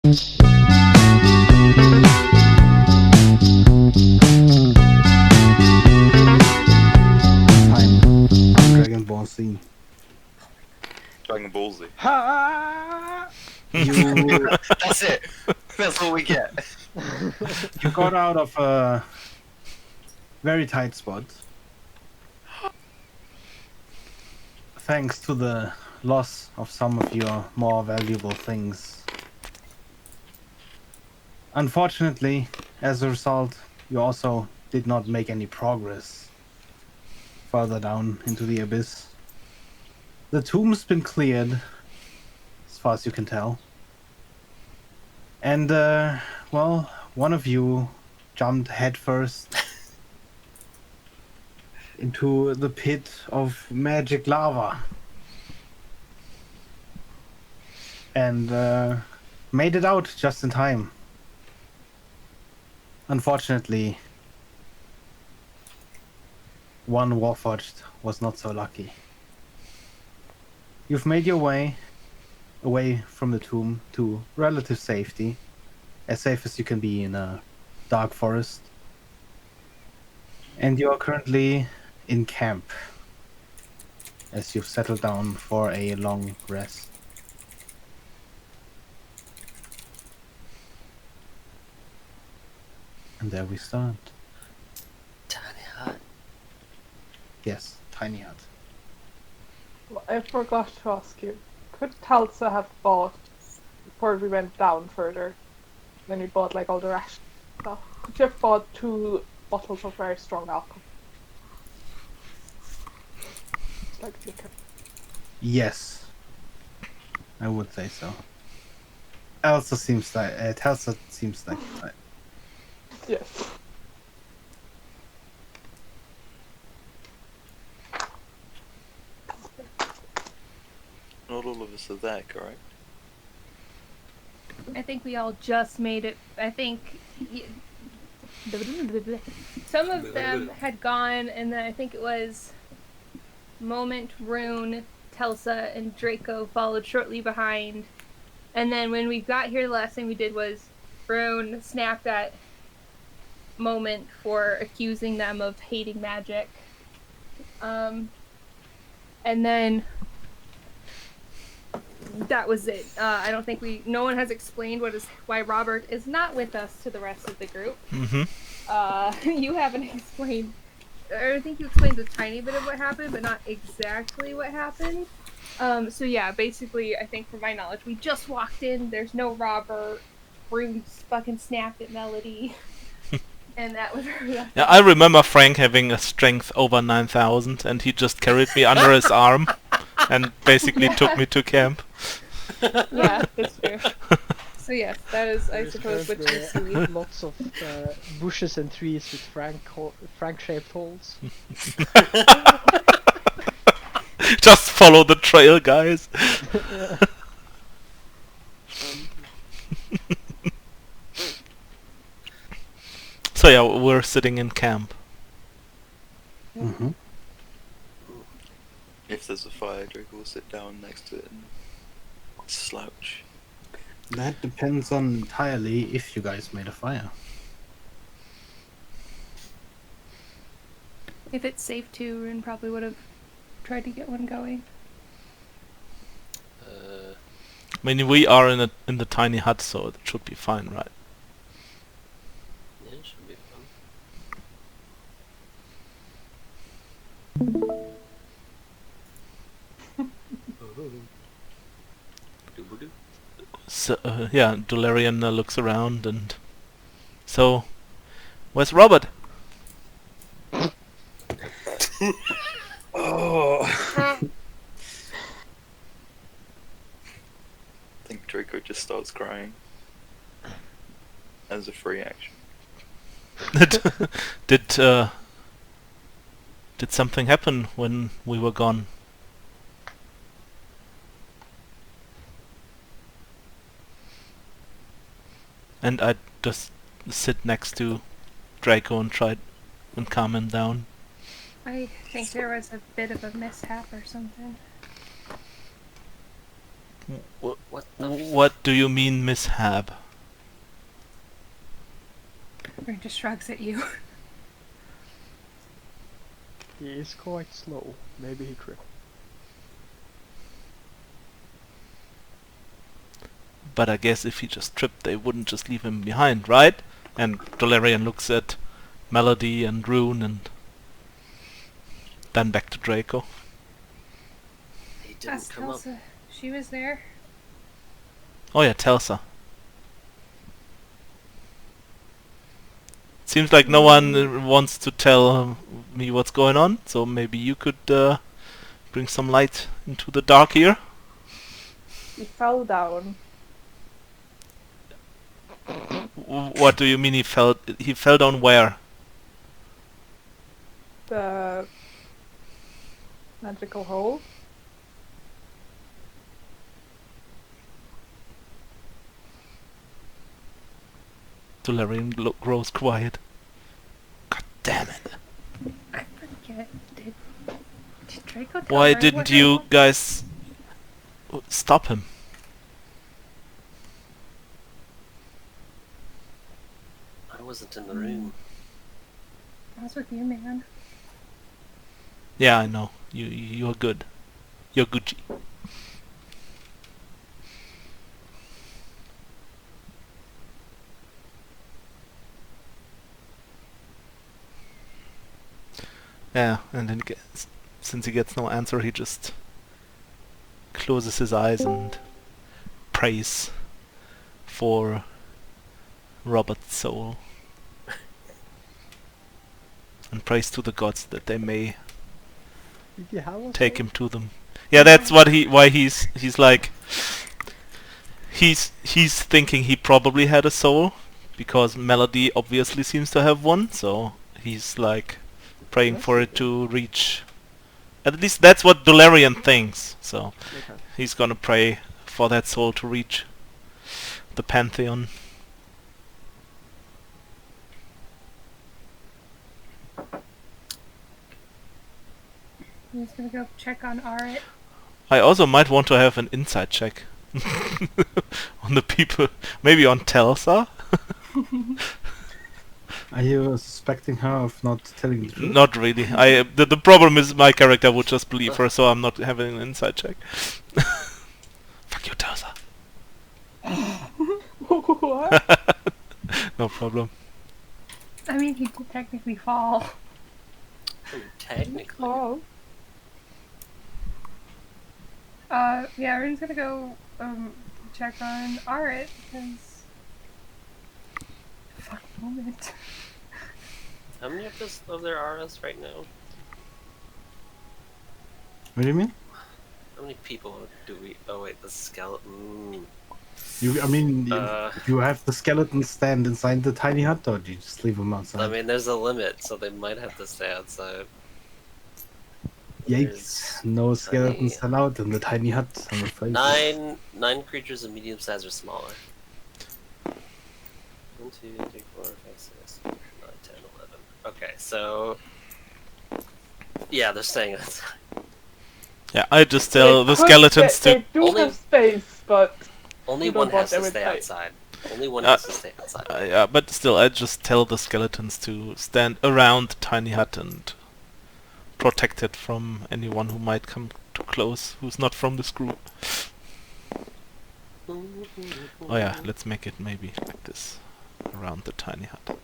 Dragon Ball Z. Dragon Ball Z. Ha! You That's it. That's all we get. you got out of a very tight spot. Thanks to the loss of some of your more valuable things. Unfortunately, as a result, you also did not make any progress further down into the abyss. The tomb's been cleared, as far as you can tell. And, well, one of you jumped headfirst into the pit of magic lava. And, made it out just in time. Unfortunately, one Warforged was not so lucky. You've made your way away from the tomb to relative safety, as safe as you can be in a dark forest. And you are currently in camp, as you've settled down for a long rest. And there we start. Tiny hut. Yes, tiny hut. I forgot to ask you. Could Talsa have bought, before we went down further, when we bought like all the ration stuff, could you have bought 2 bottles of very strong alcohol? It's like liquor. Yes, I would say so. Elsa seems like Telsa seems like Yes. Not all of us are there, correct? I think we all just made it. I think some of them had gone, and then I think it was Moment, Rune, Telsa, and Draco followed shortly behind. And then when we got here, the last thing we did was Rune snapped at Moment for accusing them of hating magic. And then that was it. I don't think no one has explained why Robert is not with us to the rest of the group. Mm-hmm. You haven't explained, or I think you explained a tiny bit of what happened, but not exactly what happened. So yeah, basically, I think from my knowledge, we just walked in, there's no Robert, Bruce fucking snapped at Melody, and that was Yeah, I remember Frank having a strength over 9,000 and he just carried me under his arm and basically took me to camp. Yeah, that's true. So yes, that is, I suppose, what you see. Lots of bushes and trees with Frank-shaped holes. Just follow the trail, guys. So yeah, we're sitting in camp. Mm-hmm. If there's a fire, Draco will sit down next to it and slouch. That depends on entirely if you guys made a fire. If it's safe to, Rune probably would have tried to get one going. I mean, we are in the tiny hut, so it should be fine, right? Yeah, it should be fun. Doo-ba-doo. So, yeah, Dularian looks around and... So, where's Robert? Oh. I think Draco just starts crying as a free action. Did something happen when we were gone? And I just sit next to Draco and try and calm him down. I think there was a bit of a mishap or something. What the What do you mean mishap? Ray just shrugs at you. He is quite slow. Maybe he tripped. But I guess if he just tripped, they wouldn't just leave him behind, right? And Dolarian looks at Melody and Rune and then back to Draco. He didn't Ask come up. Elsa. She was there. Oh yeah, Telsa. Seems like no one wants to tell me what's going on, so maybe you could bring some light into the dark here. He fell down. What do you mean he fell? He fell down where? The magical hole. Dolarian grows quiet. God damn it! I forget. Did Draco tell Why Ray didn't what you happened? guys stop him? I wasn't in the room. I was with you, man. Yeah, I know. You're good. You're Gucci. Yeah, and then since he gets no answer, he just closes his eyes and prays for Robert's soul. And prays to the gods that they may Did he have a take soul? him to them. Yeah, that's what why he's like he's thinking he probably had a soul because Melody obviously seems to have one, so he's like praying for it to reach. At least that's what Dolarian thinks. So Okay. he's gonna pray for that soul to reach the pantheon. I'm just gonna go check on Arit. I also might want to have an insight check on the people, maybe on Telsa. Are you suspecting her of not telling the truth? Not really. The problem is my character would just believe her, so I'm not having an insight check. Fuck you, Telsa. What? No problem. I mean, he did technically fall. I mean, technically. Oh. Yeah, Rune's gonna go check on Arit because fuck moment. How many of there are us right now? What do you mean? How many people do we... Oh wait, the skeleton... I mean, Uh. you have the skeleton stand inside the tiny hut, or do you just leave them outside? I mean, there's a limit, so they might have to stay outside. Yikes! No skeletons allowed in the tiny hut. I'm afraid. Nine creatures of medium size or smaller. 1, 2, 3, 4, 5, 6, 7, 8, 9, 10, 11. Okay, so yeah, they're staying outside. Yeah, I just tell They the could- skeletons they to. do Only- have space, but Only You one don't want has to them stay inside. outside. Only one has to stay outside. Yeah, but still, I just tell the skeletons to stand around the tiny hut and protect it from anyone who might come too close, who's not from this group. Oh yeah, let's make it maybe like this, around the tiny hut.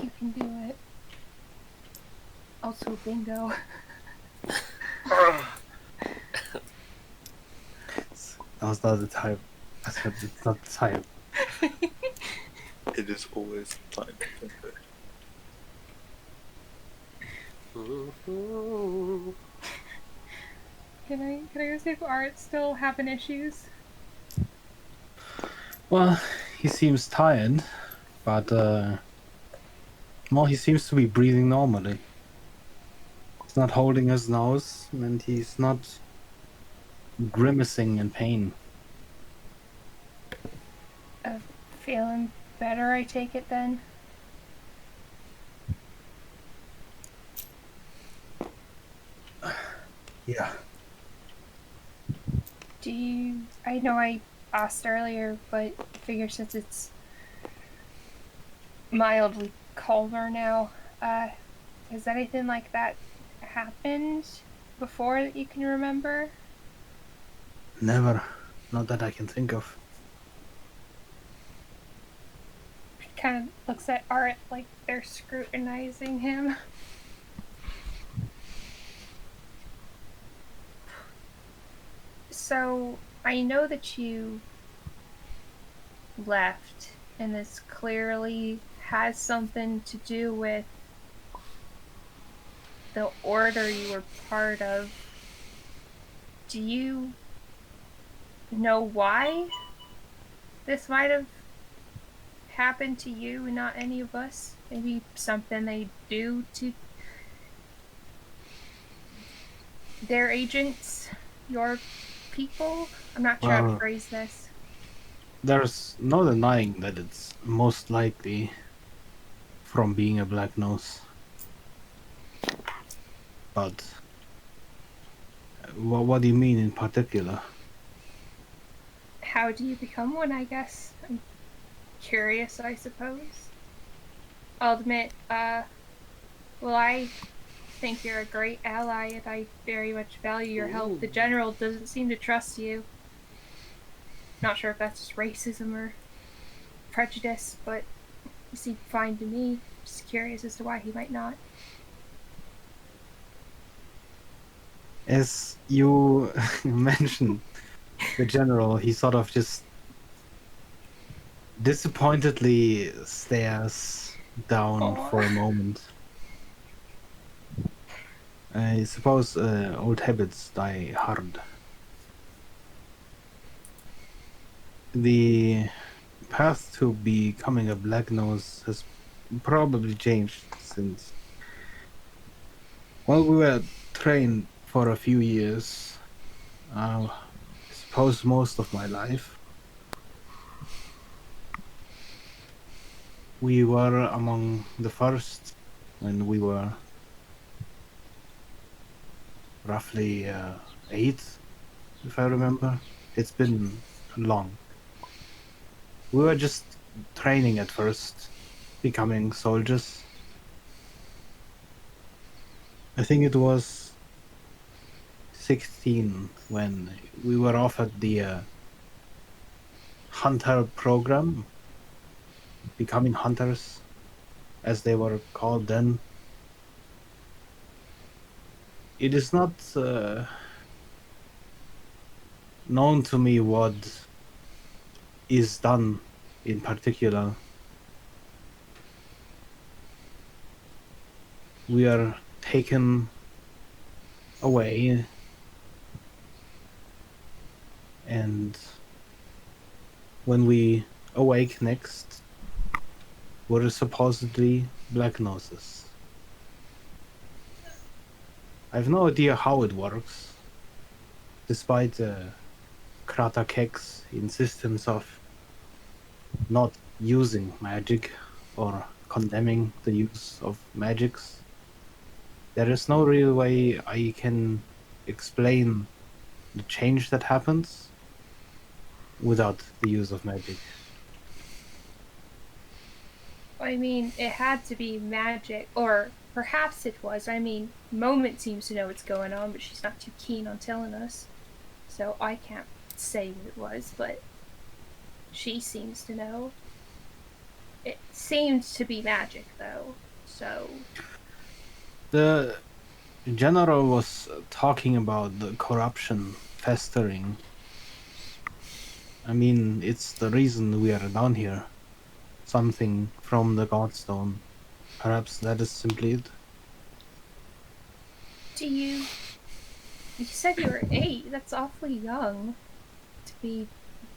You can do it. Also, bingo. That was not the time. That's not, it's not the time. It is always time. Can I go see if Art's still having issues? Well, he seems tired, but well, he seems to be breathing normally. He's not holding his nose, and he's not grimacing in pain. Feeling better, I take it then? Yeah. Do you? I know I asked earlier, but I figure since it's mildly calmer now, has anything like that happened before that you can remember? Never. Not that I can think of. He kind of looks at Art like they're scrutinizing him. So I know that you left, and this clearly has something to do with the order you were part of. Do you know why this might have happened to you and not any of us? Maybe something they do to their agents, your people? I'm not sure how to Well, phrase this. there's no denying that it's most likely from being a black nose. But what do you mean in particular? How do you become one, I guess? I'm curious, I suppose. I'll admit, well, I think you're a great ally and I very much value your help. The general doesn't seem to trust you. Not sure if that's just racism or prejudice, but you seem fine to me. Just curious as to why he might not. As you mentioned, the general, he sort of just disappointedly stares down Aw. for a moment. I suppose old habits die hard. The path to becoming a black nose has probably changed since, well, we were trained for a few years. I suppose most of my life. We were among the first when we were roughly 8, if I remember. It's been long. We were just training at first, becoming soldiers. I think it was 16 when we were offered the hunter program, becoming hunters, as they were called then. It is not known to me what is done in particular. We are taken away, and when we awake next, we're supposedly black noses. I've no idea how it works, despite Krata Kek's insistence of not using magic or condemning the use of magics. There is no real way I can explain the change that happens without the use of magic. I mean, it had to be magic, or perhaps it was. I mean, Moment seems to know what's going on, but she's not too keen on telling us. So I can't say what it was, but she seems to know. It seemed to be magic, though, so. The general was talking about the corruption festering. I mean, it's the reason we are down here. Something from the Godstone. Perhaps that is simply it. Do you. You said you were 8. That's awfully young to be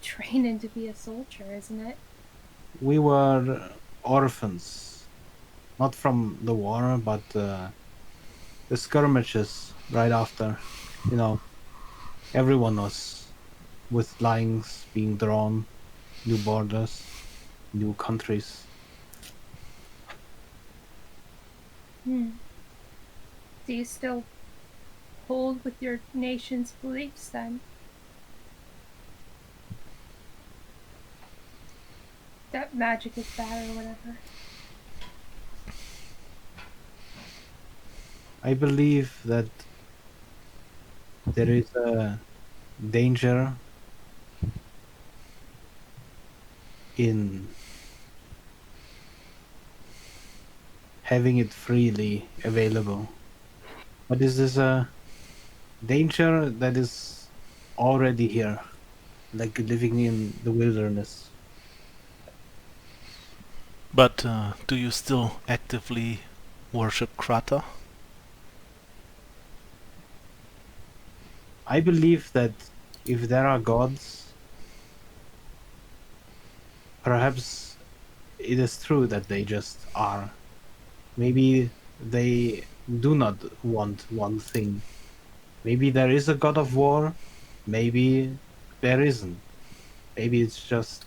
training to be a soldier, isn't it? We were orphans. Not from the war, but the skirmishes right after. You know, everyone was with lines being drawn, new borders, new countries. Hmm. Do you still hold with your nation's beliefs then. That magic is bad or whatever. I believe that there is a danger in having it freely available. But is this a danger that is already here, like living in the wilderness? But do you still actively worship Krata? I believe that if there are gods, perhaps it is true that they just are. Maybe they do not want one thing. Maybe there is a god of war, maybe there isn't. Maybe it's just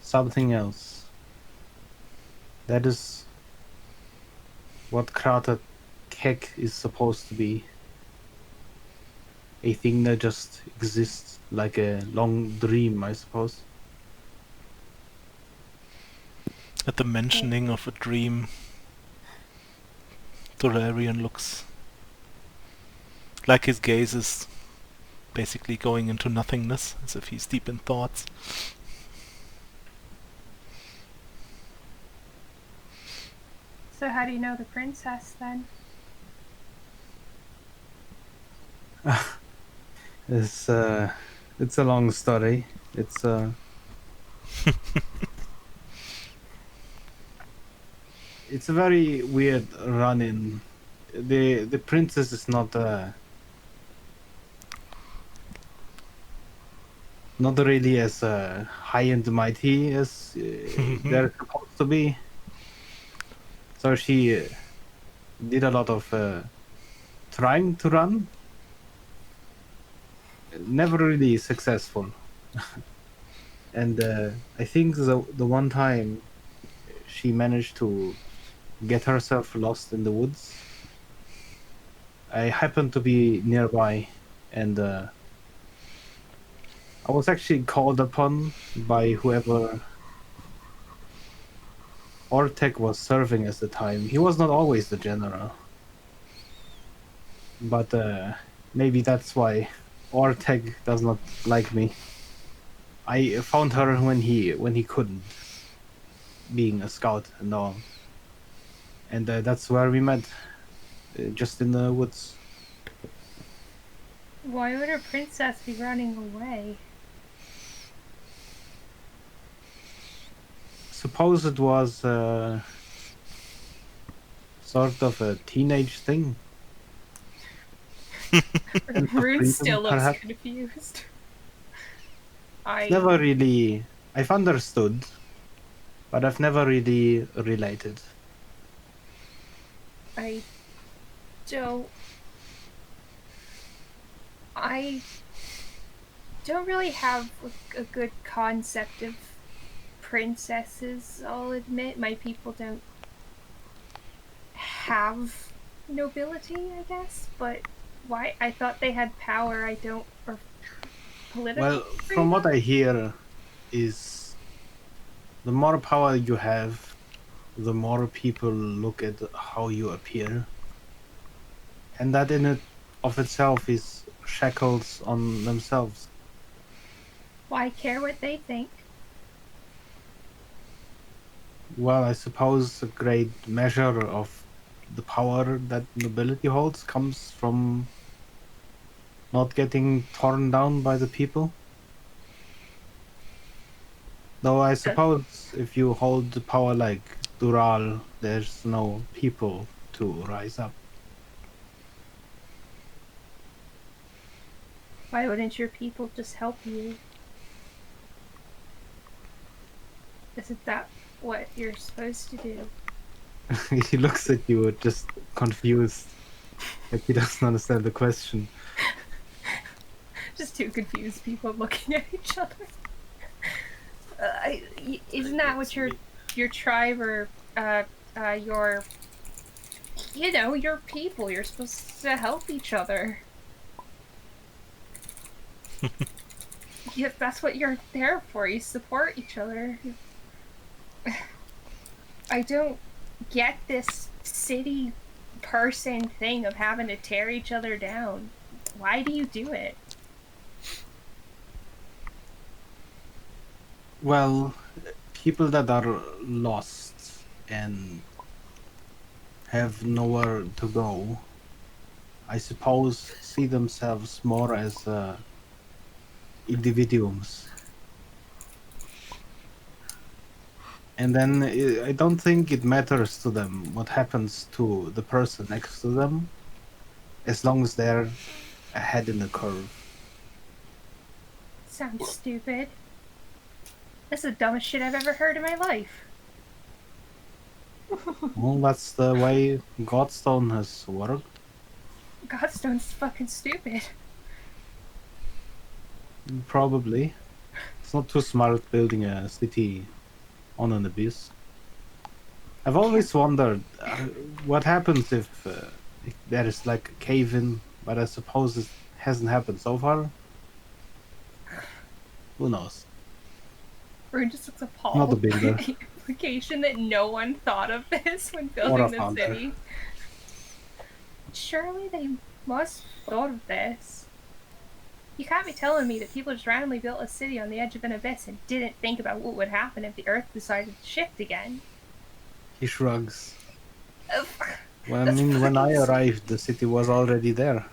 something else. That is what Krata Kek is supposed to be. A thing that just exists like a long dream, I suppose. At the mentioning of a dream, Dorarian looks like his gaze is basically going into nothingness, as if he's deep in thoughts. So how do you know the princess then? It's a long story. It's it's a very weird run-in. The princess is not really as high and mighty as they're supposed to be. So she did a lot of trying to run, never really successful. And I think the one time she managed to get herself lost in the woods, I happened to be nearby, and I was actually called upon by whoever Ortec was serving at the time. He was not always the general, but maybe that's why Ortec does not like me. I found her when he couldn't, being a scout and all, and that's where we met, just in the woods. Why would a princess be running away? Suppose it was sort of a teenage thing. And for Rune freedom, still looks perhaps. confused. Never really. I've understood, but I've never really related. I don't. I don't really have a good concept of princesses, I'll admit. My people don't have nobility, I guess, but why? I thought they had power, I don't, or political Well, freedom? from what I hear, is the more power you have, the more people look at how you appear, and that in it of itself is shackles on themselves. Why care what they think? Well, I suppose a great measure of the power that nobility holds comes from not getting torn down by the people. Though I suppose if you hold the power like Dural, there's no people to rise up. Why wouldn't your people just help you? Isn't that what you're supposed to do? He looks at you just confused, like he doesn't understand the question. Just two confused people looking at each other. Isn't that what your tribe or your You know, you're people. You're supposed to help each other. Yeah, that's what you're there for. You support each other. I don't get this city person thing of having to tear each other down. Why do you do it? Well, people that are lost and have nowhere to go, I suppose, see themselves more as individuals. And then I don't think it matters to them what happens to the person next to them, as long as they're ahead in the curve. Sounds stupid. That's the dumbest shit I've ever heard in my life. Well, that's the way Godstone has worked. Godstone's fucking stupid. Probably. It's not too smart building a city on an abyss. I've always wondered what happens if there is like a cave in, but I suppose it hasn't happened so far. Who knows? Rune just looks Not appalled a builder. by the implication that no one thought of this when Or a building the founder. city. Surely they must have thought of this. You can't be telling me that people just randomly built a city on the edge of an abyss and didn't think about what would happen if the Earth decided to shift again. He shrugs. Ugh. Well, I That's mean, when I fucking arrived, the city was already there.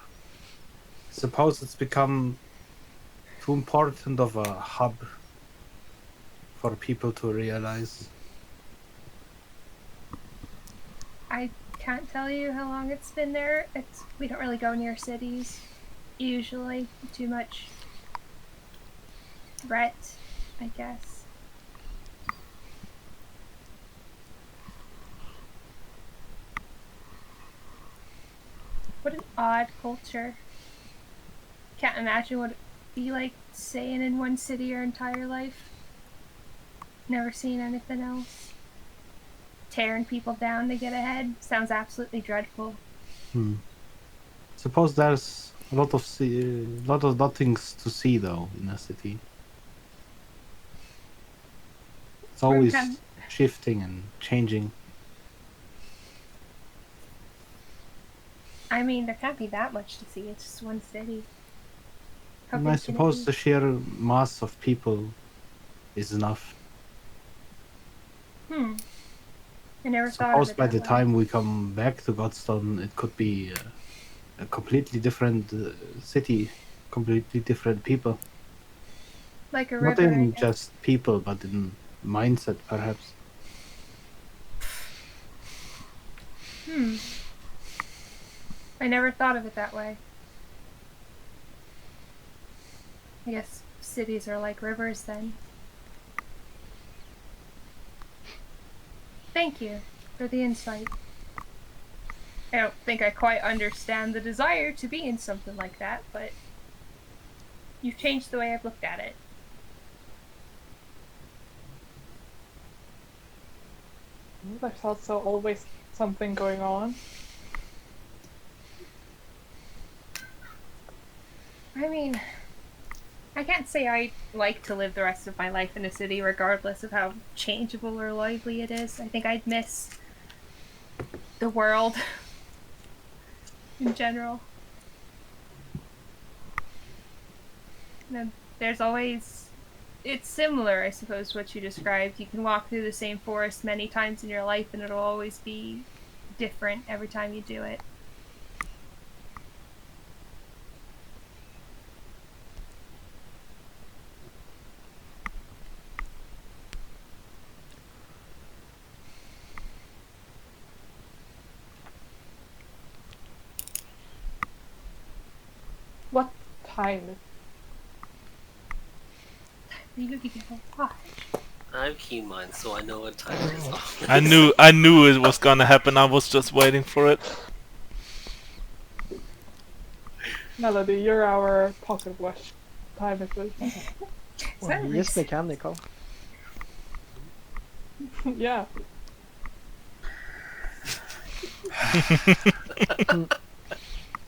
Suppose it's become too important of a hub for people to realize. I can't tell you how long it's been there. We don't really go near cities, usually. Too much threat, I guess. What an odd culture. Can't imagine what it'd be like staying in one city your entire life. Never seen anything else. Tearing people down to get ahead sounds absolutely dreadful. Suppose there's a lot of things to see though in a city. It's always can- shifting and changing. I mean, there can't be that much to see. It's just one city. How And big I can it suppose be? the sheer mass of people is enough. I never thought of Suppose it by that the way. time we come back to Godstone, it could be a completely different city, completely different people. Like a Not river, I in guess. just people, but in mindset, perhaps. I never thought of it that way. I guess cities are like rivers then. Thank you for the insight. I don't think I quite understand the desire to be in something like that, but you've changed the way I've looked at it. There's also always something going on. I mean, I can't say I like to live the rest of my life in a city regardless of how changeable or lively it is. I think I'd miss the world in general. There's always... It's similar, I suppose, to what you described. You can walk through the same forest many times in your life and it'll always be different every time you do it. What time? You can get a watch. I have keen mind, so I know what time it is. I knew it was gonna happen. I was just waiting for it. Melody, you're our pocket watch. Time is it? Well, he is mechanical. Yeah.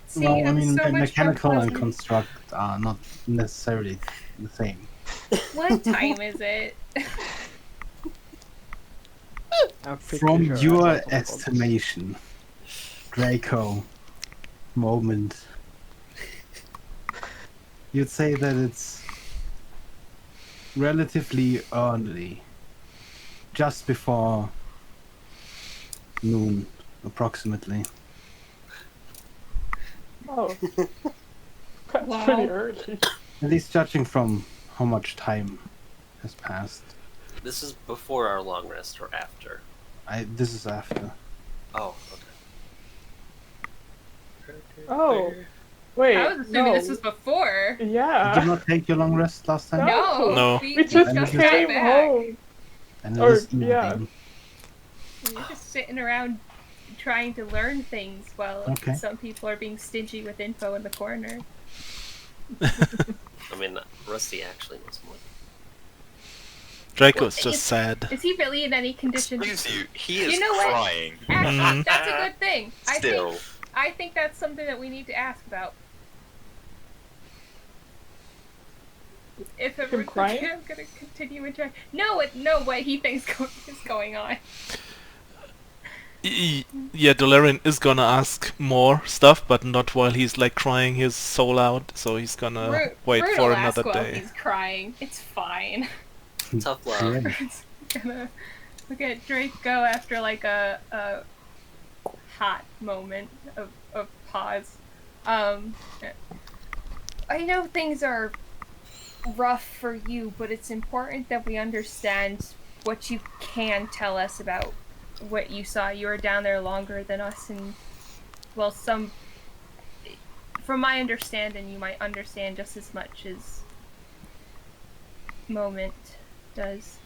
See, Well, I I'm mean, so much more mechanical and pleasant. construct are not necessarily the same. What time is it? I'm pretty From sure I your lost all the bullets. estimation, Draco, moment, you'd say that it's relatively early, just before noon, approximately. Oh, that's Wow. pretty early. At least judging from how much time has passed. This is before our long rest or after? This is after. Oh, okay. Oh, wait, I was assuming no. this was before. Did Yeah. you not take your long rest last time? No. No. We just Then it is- came home. And it Or, is yeah. evening. You're just sitting around trying to learn things while Okay. some people are being stingy with info in the corner. I mean, Rusty actually knows more. Draco's Well, just sad. Is he really in any condition? Excuse you, he is You know what? crying. Actually, that's a good thing. Still. I think that's something that we need to ask about. If it Him crying? I'm gonna continue enjoying. No, what he thinks is going on. Yeah, Dolarian is gonna ask more stuff, but not while he's like crying his soul out. So he's gonna wait Rune for will another ask while day. he's crying. It's fine. Tough love. Yeah. It's gonna look at Drake go after like a hot moment of pause. I know things are rough for you, but it's important that we understand what you can tell us about what you saw. You were down there longer than us, and well, from my understanding, you might understand just as much as Moment does.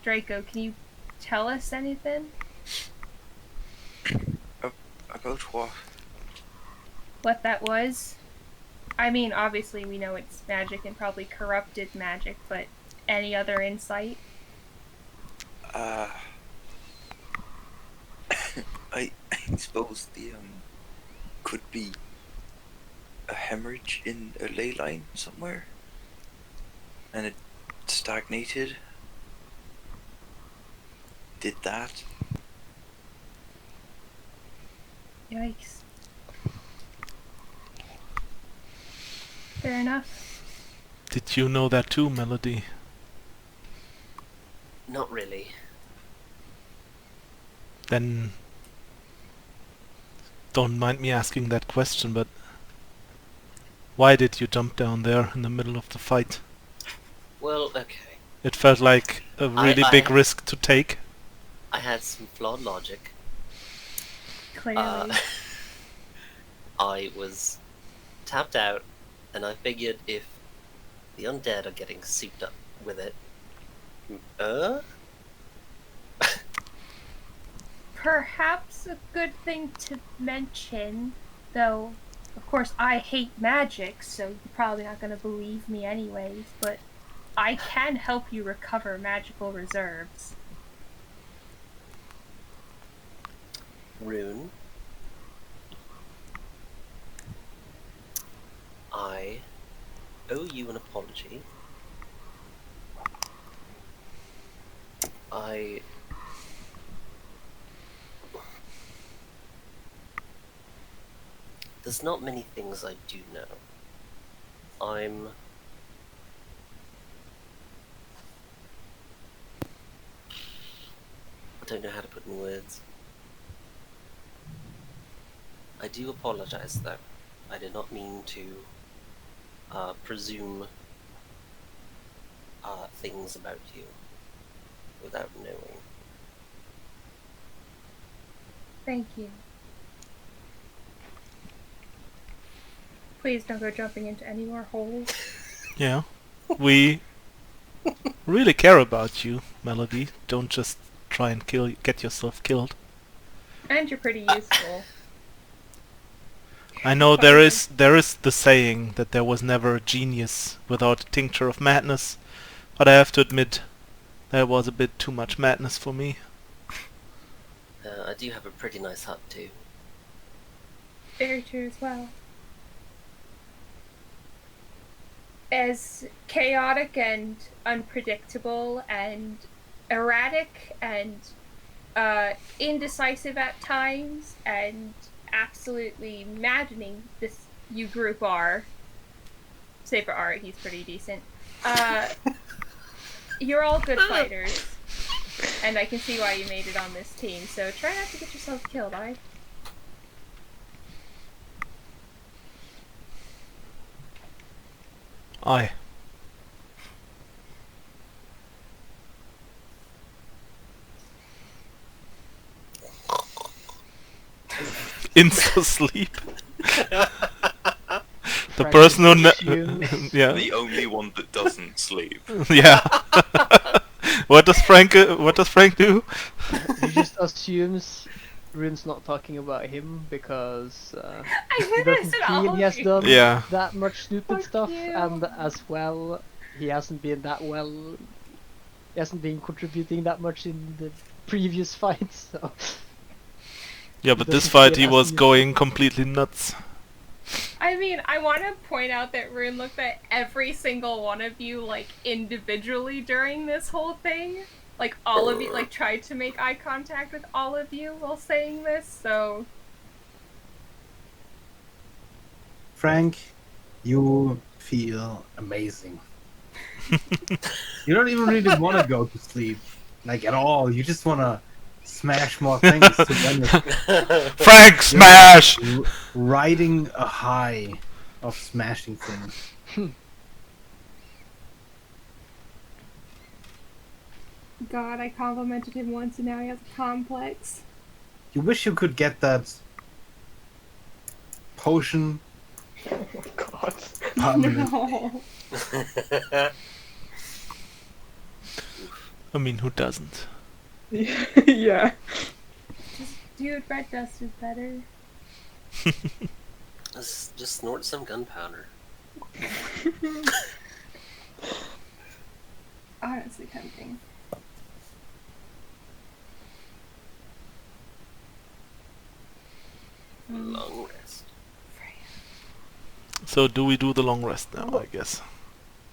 Draco, can you tell us anything? About what? What that was? I mean, obviously we know it's magic and probably corrupted magic, but any other insight? I suppose the could be a hemorrhage in a ley line somewhere, and it stagnated. Did that? Yikes. Fair enough. Did you know that too, Melody? Not really. Then don't mind me asking that question, but why did you jump down there in the middle of the fight? Well, okay. It felt like a really big risk to take. I had some flawed logic. Clearly. I was tapped out, and I figured if the undead are getting souped up with it, Perhaps a good thing to mention, though, of course, I hate magic, so you're probably not going to believe me anyways, but I can help you recover magical reserves. Rune, I owe you an apology. There's not many things I do know. I don't know how to put in words. I do apologize, though. I did not mean to presume things about you without knowing. Thank you. Please don't go jumping into any more holes. Yeah. We really care about you, Melody. Don't just try and get yourself killed. And you're pretty useful. I know there is the saying that there was never a genius without a tincture of madness, but I have to admit there was a bit too much madness for me. I do have a pretty nice hut, too. Very true as well. As chaotic and unpredictable and erratic and indecisive at times and absolutely maddening this you group are, save for Art, he's pretty decent. You're all good fighters, and I can see why you made it on this team, so try not to get yourself killed, alright? Aye. Insta sleep. The Frank person who assumes- yeah. The only one that doesn't sleep. Yeah. What does Frank do? He just assumes Rune's not talking about him because I he knew doesn't this at feel all. he has done Yeah. that much stupid Fuck stuff, you. and as well, he hasn't been that well. He hasn't been contributing that much in the previous fights. So Yeah, but this doesn't fight feel he as was useful. going completely nuts. I mean, I want to point out that Rune looked at every single one of you, like, individually during this whole thing. Like, all of you, like, tried to make eye contact with all of you while saying this, so... Frank, you feel amazing. You don't even really want to go to sleep, like at all. You just want to smash more things. To end it. Frank smash! Riding a high of smashing things. God, I complimented him once and now he has a complex. You wish you could get that potion. Oh god. permanent. No. I mean, who doesn't? Yeah. Dude, red dust is better. Just snort some gunpowder. Honestly tempting. Long rest, So do we do the long rest now, I guess?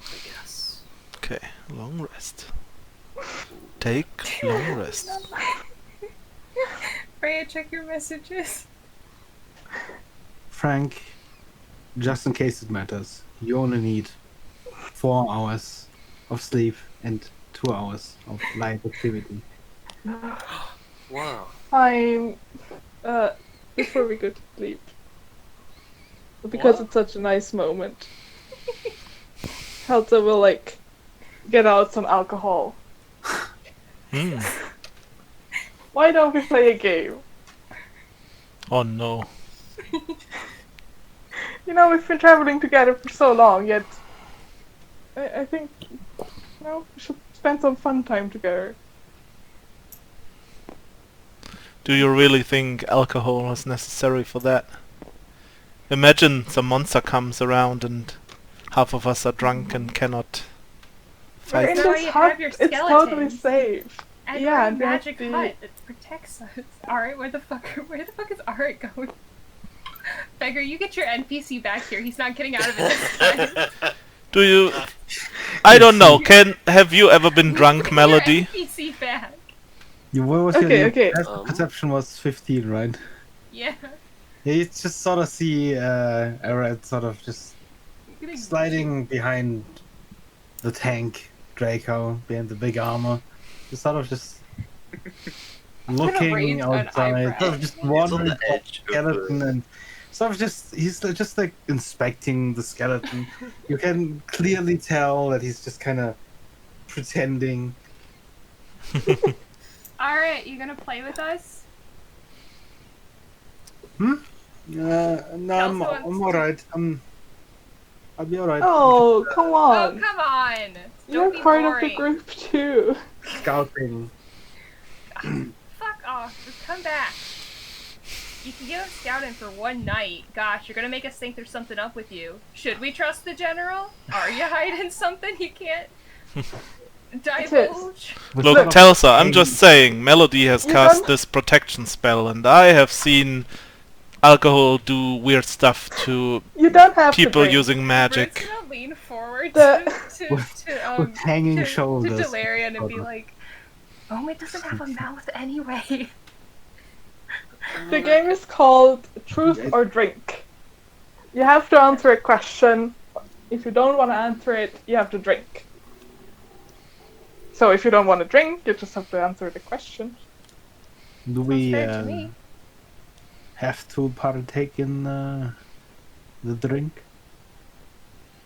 I guess. Okay, long rest. Take long rest. Freya, check your messages. Frank, just in case it matters, you only need 4 hours of sleep and 2 hours of light activity. Wow. I'm before we go to sleep. Because What? it's such a nice moment. Helta will like get out some alcohol. Hmm. Why don't we play a game? Oh no. You know, we've been traveling together for so long, yet I think we should spend some fun time together. Do you really think alcohol is necessary for that? Imagine some monster comes around and half of us are drunk and cannot We're in fight. No, this you hut, have your it's totally skeletons. safe. And Yeah, our and we have magic the- hut that protects us. Alright, where the fuck is Art going? Beggar, you get your NPC back here. He's not getting out of it this time. Do you... I don't know, have you ever been drunk, Get Melody? Your NPC back. What was Okay, your okay. perception was 15, right? Yeah. Yeah, you just sort of see Red sort of just I'm gonna sliding behind the tank, Draco, behind the big armor. Just sort of just raise looking an outside, eyebrow. sort of just He's on wandering the past edge the of the... skeleton and sort of he's just like inspecting the skeleton. You can clearly tell that he's just kind of pretending. Alright, you gonna play with us? No, I'm wants alright. I'll be alright. Oh, come Oh, on! come on! You're Don't be part of boring. the group too. Scouting. Fuck off. Just come back. You can give us scouting for one night. Gosh, you're gonna make us think there's something up with you. Should we trust the general? Are you hiding something you can't divulge? Look, Look, Telsa, I'm just saying, Melody has You cast don't- this protection spell, and I have seen alcohol do weird stuff to You don't have people to drink. using Bruce magic. gonna lean forward The- With hanging to shoulders. Delarian and be like, "Oh, it doesn't have a mouth anyway." The game is called Truth or Drink. You have to answer a question. If you don't want to answer it, you have to drink. So if you don't want to drink, you just have to answer the question. Do we fair to me. have to partake in the drink?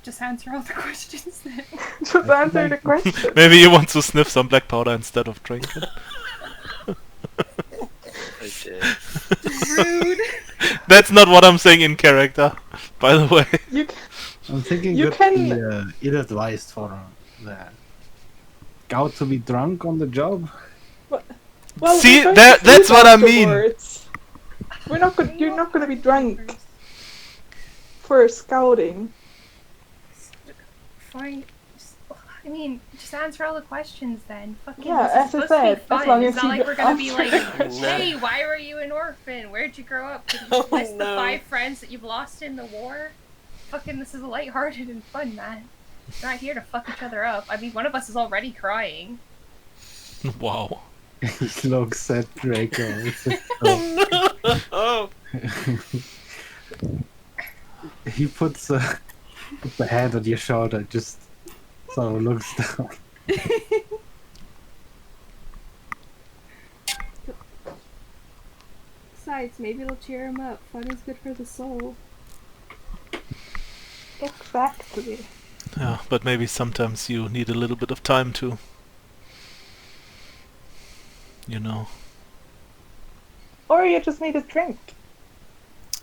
Just answer all the questions then. Just answer the question. Maybe you want to sniff some black powder instead of drinking. Oh dear. Rude. That's not what I'm saying in character, by the way. You I'm thinking You could can- be ill-advised for that. Gout to be drunk on the job? well, See, we're going that- to that's sleep what I mean. afterwards. You're not gonna be drunk for scouting. Fine. I mean, just answer all the questions then. Fucking, Yeah, this is as I supposed said, to be as fun. long It's as not you like we're gonna be answer like, the question. "Hey, why were you an orphan? Where'd you grow up? Can you Oh, list the no. 5 friends that you've lost in the war?" Fucking, this is lighthearted and fun, man. We're not here to fuck each other up. I mean, one of us is already crying. Wow. He looks at Draco. It's just Oh, he puts the hand on your shoulder, just sort of looks down. Besides, maybe it'll cheer him up. Fun is good for the soul. Exactly. Yeah, but maybe sometimes you need a little bit of time to, you know. Or you just need a drink.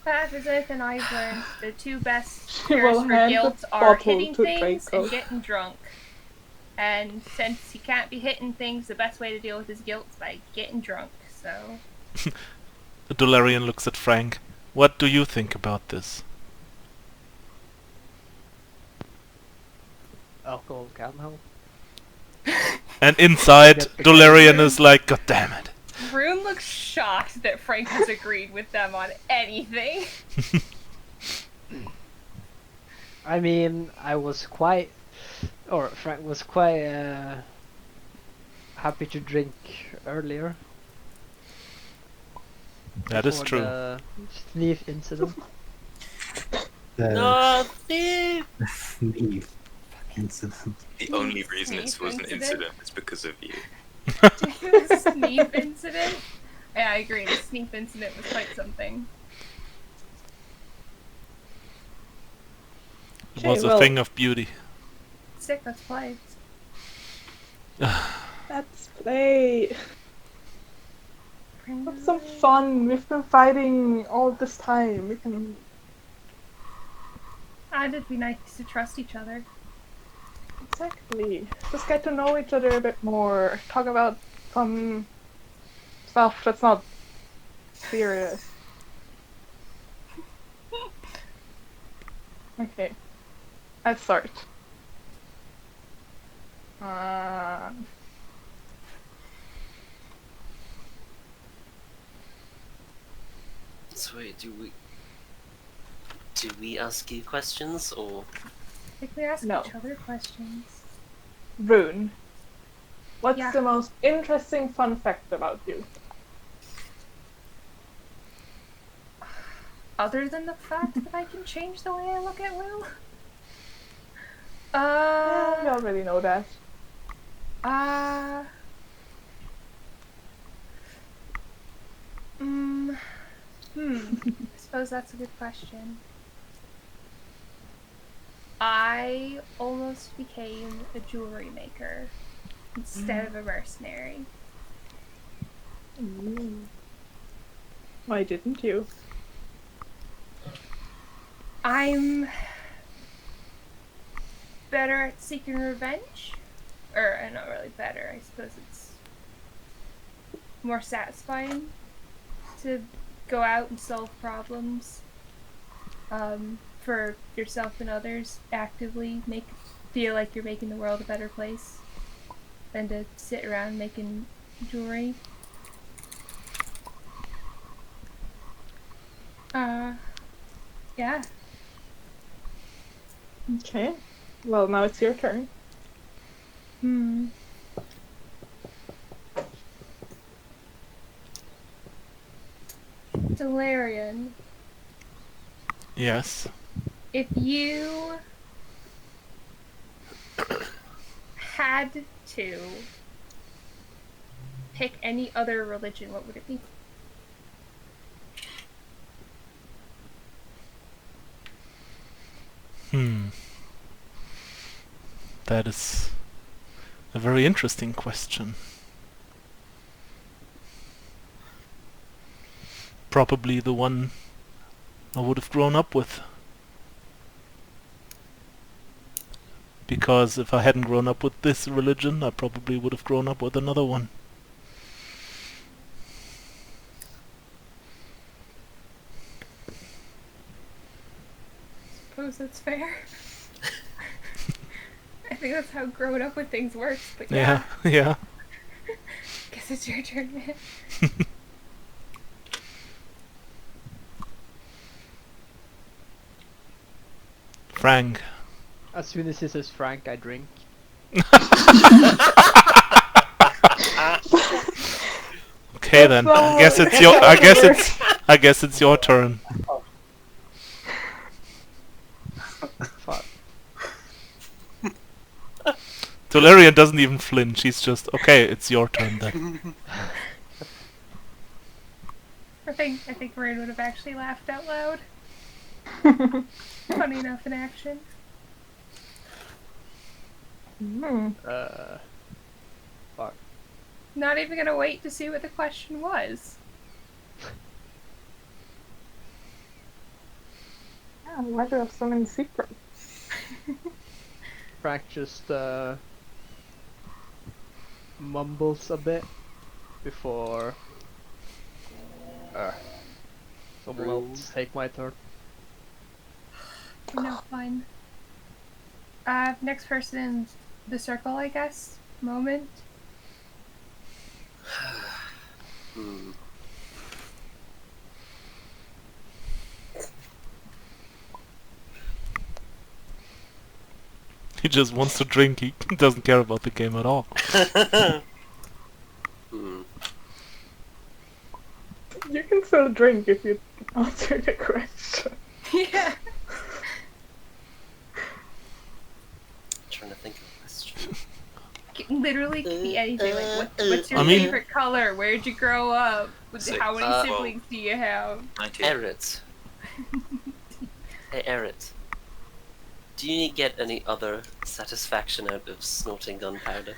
That is anything I've learned. The 2 best She cures will for hand the guilt are bottle hitting to things Draco. and getting drunk. And since he can't be hitting things, the best way to deal with his guilt is by getting drunk. So Dolarian looks at Frank. What do you think about this? Alcohol can help. And inside, Get the Dolarian is like, God damn it. Rune looks shocked that Frank has agreed with them on anything. I mean, I was quite, or Frank was quite happy to drink earlier. That is before true. The sneeze incident. The no, Steve! sneeze incident. The only reason it Sneeze was an incident? incident is because of you. The sneeze incident? Yeah, I agree. The sneeze incident was quite something. It was well- a thing of beauty. Sick, let's play. Let's play. Have some fun. We've been fighting all this time. We can. It'd be nice to trust each other. Exactly. Just get to know each other a bit more. Talk about some stuff that's not serious. Okay. I start. So wait, do we ask you questions or? I think we ask No. each other questions. Rune. What's Yeah. the most interesting fun fact about you? Other than the fact that I can change the way I look at Will? We already know that. I suppose that's a good question. I almost became a jewelry maker instead of a mercenary. Why didn't you? I'm better at seeking revenge. Or, not really better, I suppose it's more satisfying to go out and solve problems for yourself and others, actively feel like you're making the world a better place than to sit around making jewelry. Yeah. Okay. Well, now it's your turn. Delarian, Yes. if you had to pick any other religion, what would it be? That is a very interesting question. Probably the one I would have grown up with. Because if I hadn't grown up with this religion, I probably would have grown up with another one. Suppose that's fair. I think that's how growing up with things works, but Yeah, yeah. Guess it's your turn, man. Frank. As soon as he says Frank, I drink. Okay then. I guess it's your. I guess it's your turn. Fuck. Delarian doesn't even flinch. He's just okay. It's your turn then. I think Rain would have actually laughed out loud. Funny enough in action. Fuck. Not even gonna wait to see what the question was. Yeah, why do you have so many secrets? Frank just mumbles a bit before someone else take my turn. No fun. Next person in the circle, I guess. Moment. He just wants to drink. He doesn't care about the game at all. You can still drink if you answer the question. Yeah. Trying to think of a question. Literally could be anything. Like, what's your I mean- favorite color? Where'd you grow up? How many Well, siblings do you have? 19. Eret. Hey, Eret. Do you get any other satisfaction out of snorting gunpowder?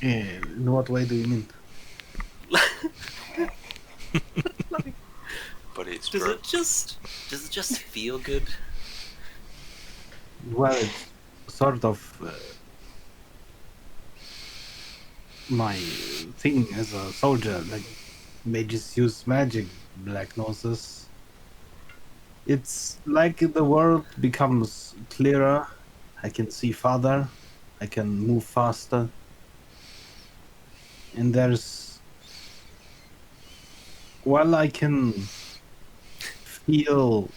In what way do you mean? But it's Does true. it just feel good? Well, it's sort of my thing as a soldier. Like, mages use magic, Black Noses. It's like the world becomes clearer. I can see farther. I can move faster. And there's... Well, I can feel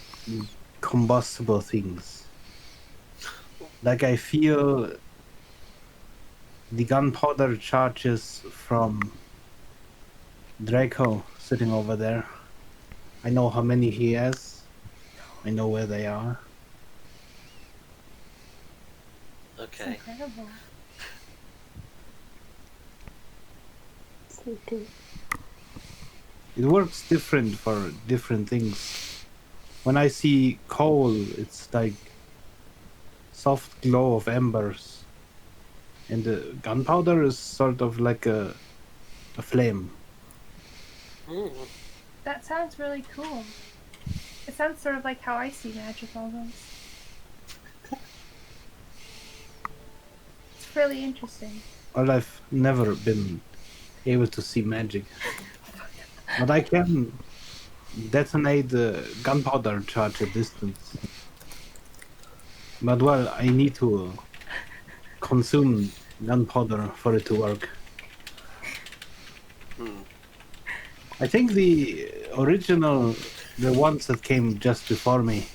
combustible things. Like I feel the gunpowder charges from Draco sitting over there. I know how many he has. I know where they are. Okay. Incredible. It works different for different things. When I see coal, it's like soft glow of embers. And the gunpowder is sort of like a flame. That sounds really cool. It sounds sort of like how I see magic almost. It's really interesting. Well, I've never been able to see magic. But I can detonate the gunpowder charge at distance. But well, I need to consume gunpowder for it to work. Hmm. I think the original, the ones that came just before me,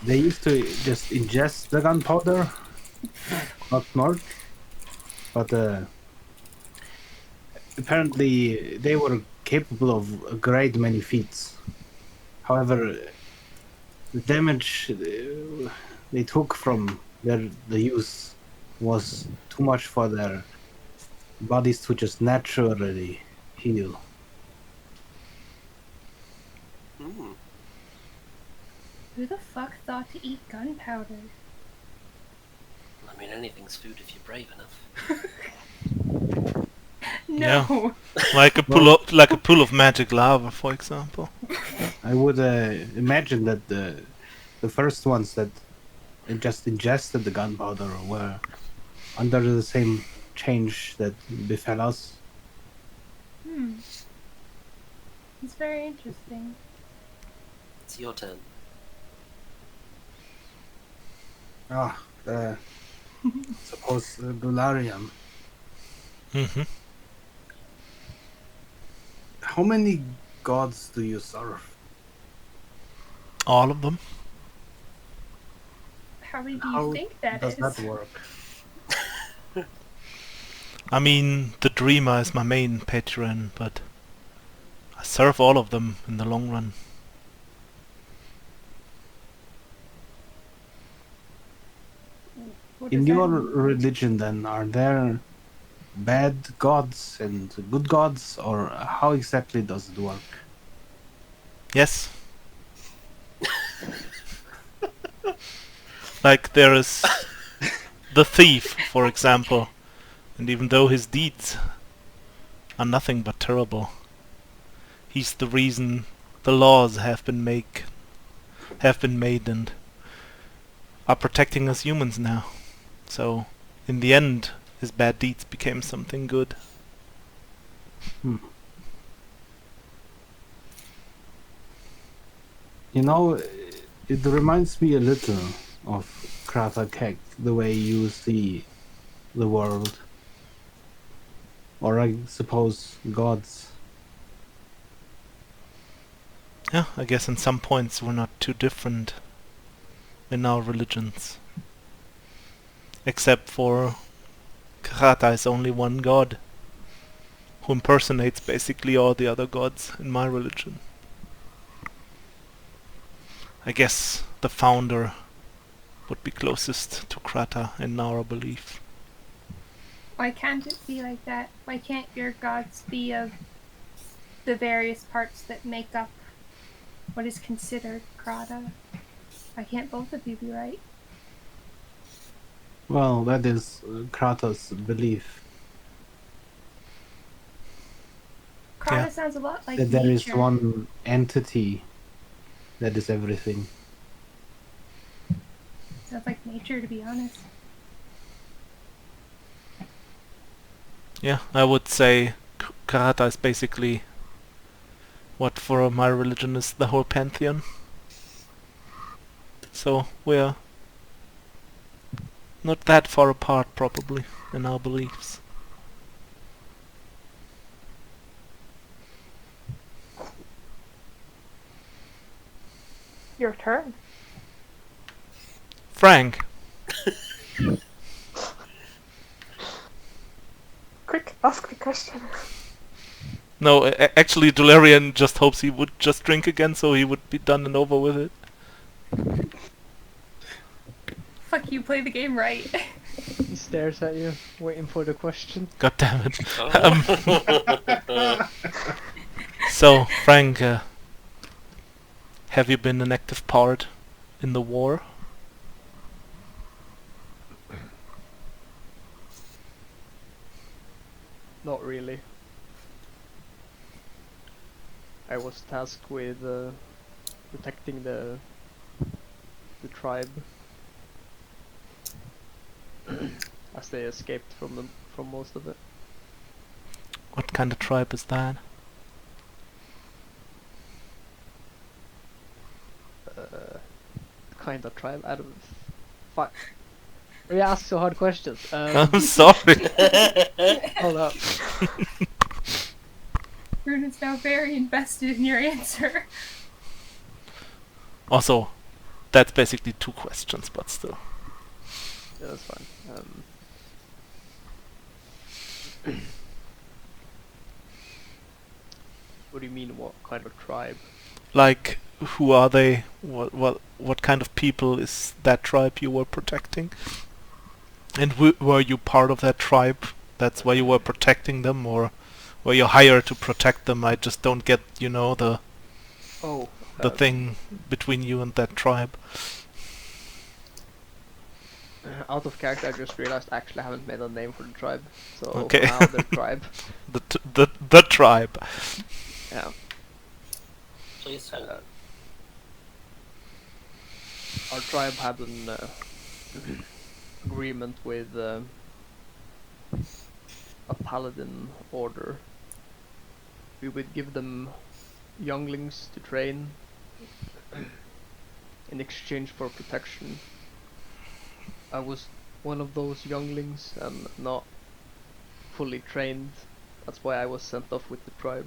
they used to just ingest the gunpowder, not snort. But apparently they were capable of a great many feats. However, the damage they took from the use was too much for their bodies to just naturally heal. Hmm. Who the fuck thought to eat gunpowder? I mean, anything's food if you're brave enough. No. Like a Well- pool of magic lava, for example. I would imagine that the first ones that just ingested the gunpowder were under the same change that befell us. Hmm. It's very interesting. It's your turn. Ah, suppose Bularian. Hmm. How many gods do you serve? All of them. How many do you How think that does is? that work? I mean, the Dreamer is my main patron, but I serve all of them in the long run. What In does that your mean? religion, then, are there bad gods and good gods, or how exactly does it work? Yes. Like there is the thief, for example, and even though his deeds are nothing but terrible, he's the reason the laws have been made and are protecting us humans now. So, in the end, his bad deeds became something good. Hmm. You know, it reminds me a little of Krata Kek, the way you see the world. Or I suppose gods. Yeah, I guess in some points we're not too different in our religions. Except for Krata is only one god, who impersonates basically all the other gods in my religion. I guess the founder would be closest to Krata in our belief. Why can't it be like that? Why can't your gods be of the various parts that make up what is considered Krata? Why can't both of you be right? Well, that is Krata's belief. Krata Yeah. sounds a lot like That there is nature. one entity that is everything. Sounds like nature, to be honest. Yeah, I would say Krata is basically what for my religion is the whole pantheon. So we're not that far apart probably in our beliefs. Your turn. Frank, Quick, ask the question. no, actually Dularian just hopes he would just drink again so he would be done and over with it. Fuck you, play the game right. He stares at you, waiting for the question. God damn it. Oh. So, Frank, have you been an active part in the war? Not really. I was tasked with protecting the tribe as they escaped from most of it. What kind of tribe is that? Kind of tribe out of five. You ask so hard questions. I'm sorry. Hold up. Rune is now very invested in your answer. Also, that's basically 2 questions, but still. Yeah, that's fine. What do you mean? What kind of tribe? Like, who are they? What kind of people is that tribe you were protecting? And were you part of that tribe? That's why you were protecting them, or were you hired to protect them? I just don't get, the Oh, thing between you and that tribe. out of character, I just realized I actually haven't made a name for the tribe. So Okay. for now, the tribe. The tribe. Yeah. Please hold. Our tribe had an agreement with a paladin order. We would give them younglings to train in exchange for protection. I was one of those younglings and not fully trained. That's why I was sent off with the tribe.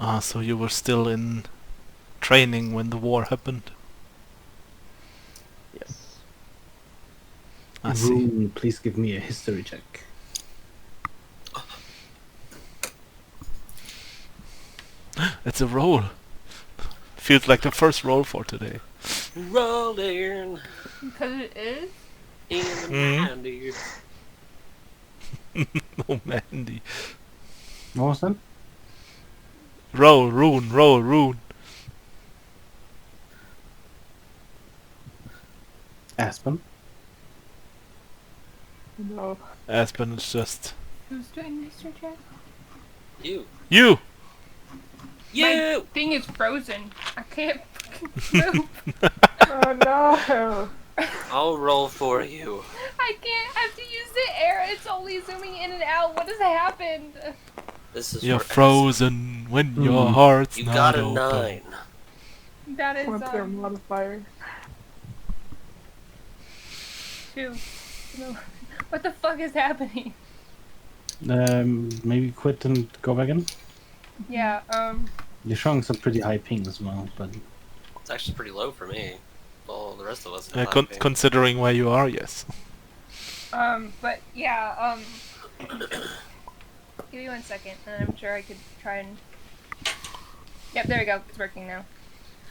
Ah, so you were still in training when the war happened. Yes. I see. Rune, please give me a history check. It's a roll. Feels like the first roll for today. Rolling Because it is? in the 90s. Oh, Mandy. What was that? Roll, rune. Aspen? No. Aspen is just... Who's doing history check? You. You! My thing is frozen. I can't fucking move. Oh no. I'll roll for you. I can't. I have to use the air. It's only zooming in and out. What has happened? This is You're for frozen when your heart's You not got a open. 9. That is What's their modifier? 2. No. What the fuck is happening? Maybe quit and go back in? Yeah, You're showing some pretty high ping as well, but... It's actually pretty low for me. Well, the rest of us. Considering where you are, yes. but yeah, give me 1 second, and I'm sure I could try and... Yep, there we go. It's working now.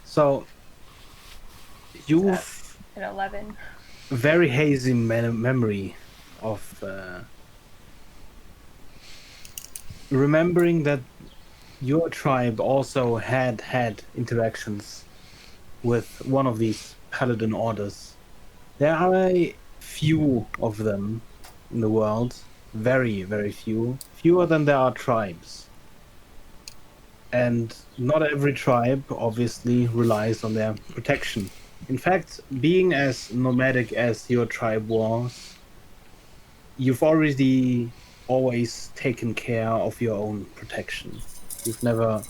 So, you've At 11. very hazy memory of remembering that your tribe also had interactions with one of these paladin orders. There are a few of them in the world, very, very few, fewer than there are tribes. And not every tribe obviously relies on their protection. In fact, being as nomadic as your tribe was, you've already always taken care of your own protection. You've never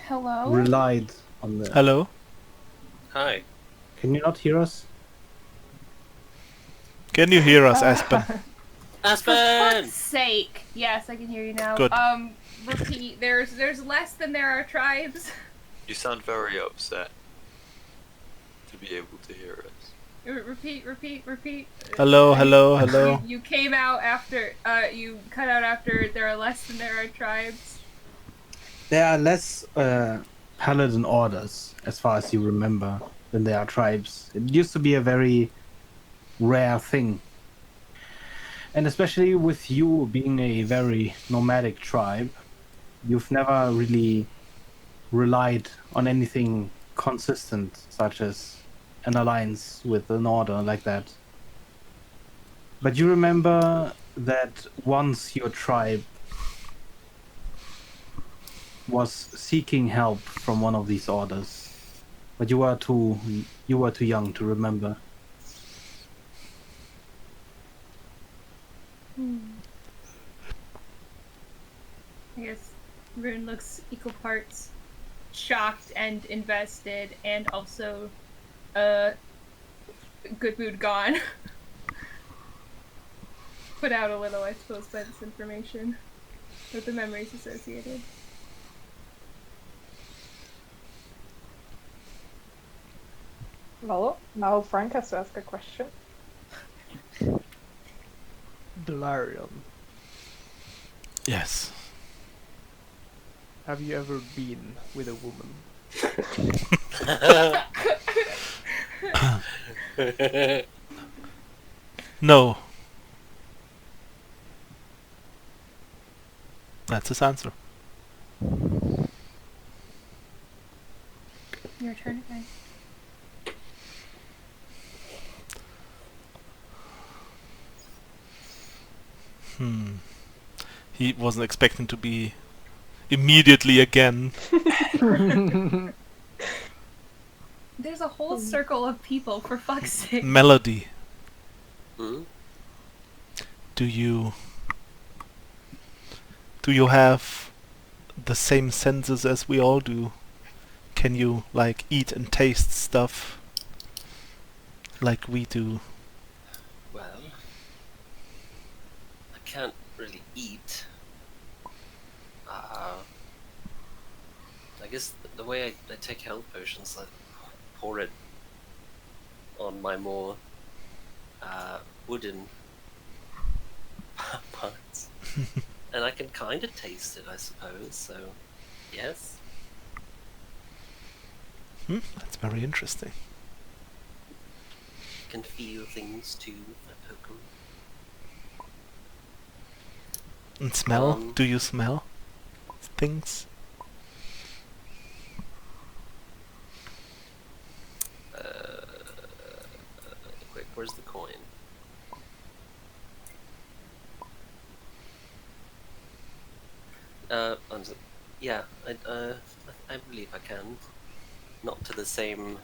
Hello? relied on the... Hello? Hi. Can you not hear us? Can you hear us, Aspen? For Aspen! fuck's sake! Yes, I can hear you now. Good. Repeat. There's less than there are tribes. You sound very upset to be able to hear us. Repeat. Hello. You came out after, you cut out after there are less than there are tribes. There are less paladin orders, as far as you remember, than there are tribes. It used to be a very rare thing. And especially with you being a very nomadic tribe, you've never really relied on anything consistent, such as an alliance with an order like that. But you remember that once your tribe was seeking help from one of these orders, but you were too young to remember. I guess Rune looks equal parts shocked and invested, and also good mood gone. Put out a little, I suppose, by this information. With the memories associated. Well, now Frank has to ask a question. Delarion, Yes. have you ever been with a woman? No. That's his answer. Your turn again. He wasn't expecting to be immediately again. There's a whole circle of people, for fuck's sake. Melody, Hmm? do you have the same senses as we all do? Can you like eat and taste stuff like we do? Well, I can't really eat. I guess the way I take health potions, I pour it on my more wooden parts. And I can kind of taste it, I suppose, so yes. That's very interesting. Can feel things too if I poke 'em. And smell? Do you smell things? Quick, where's the coin? Yeah, I believe I can. Not to the same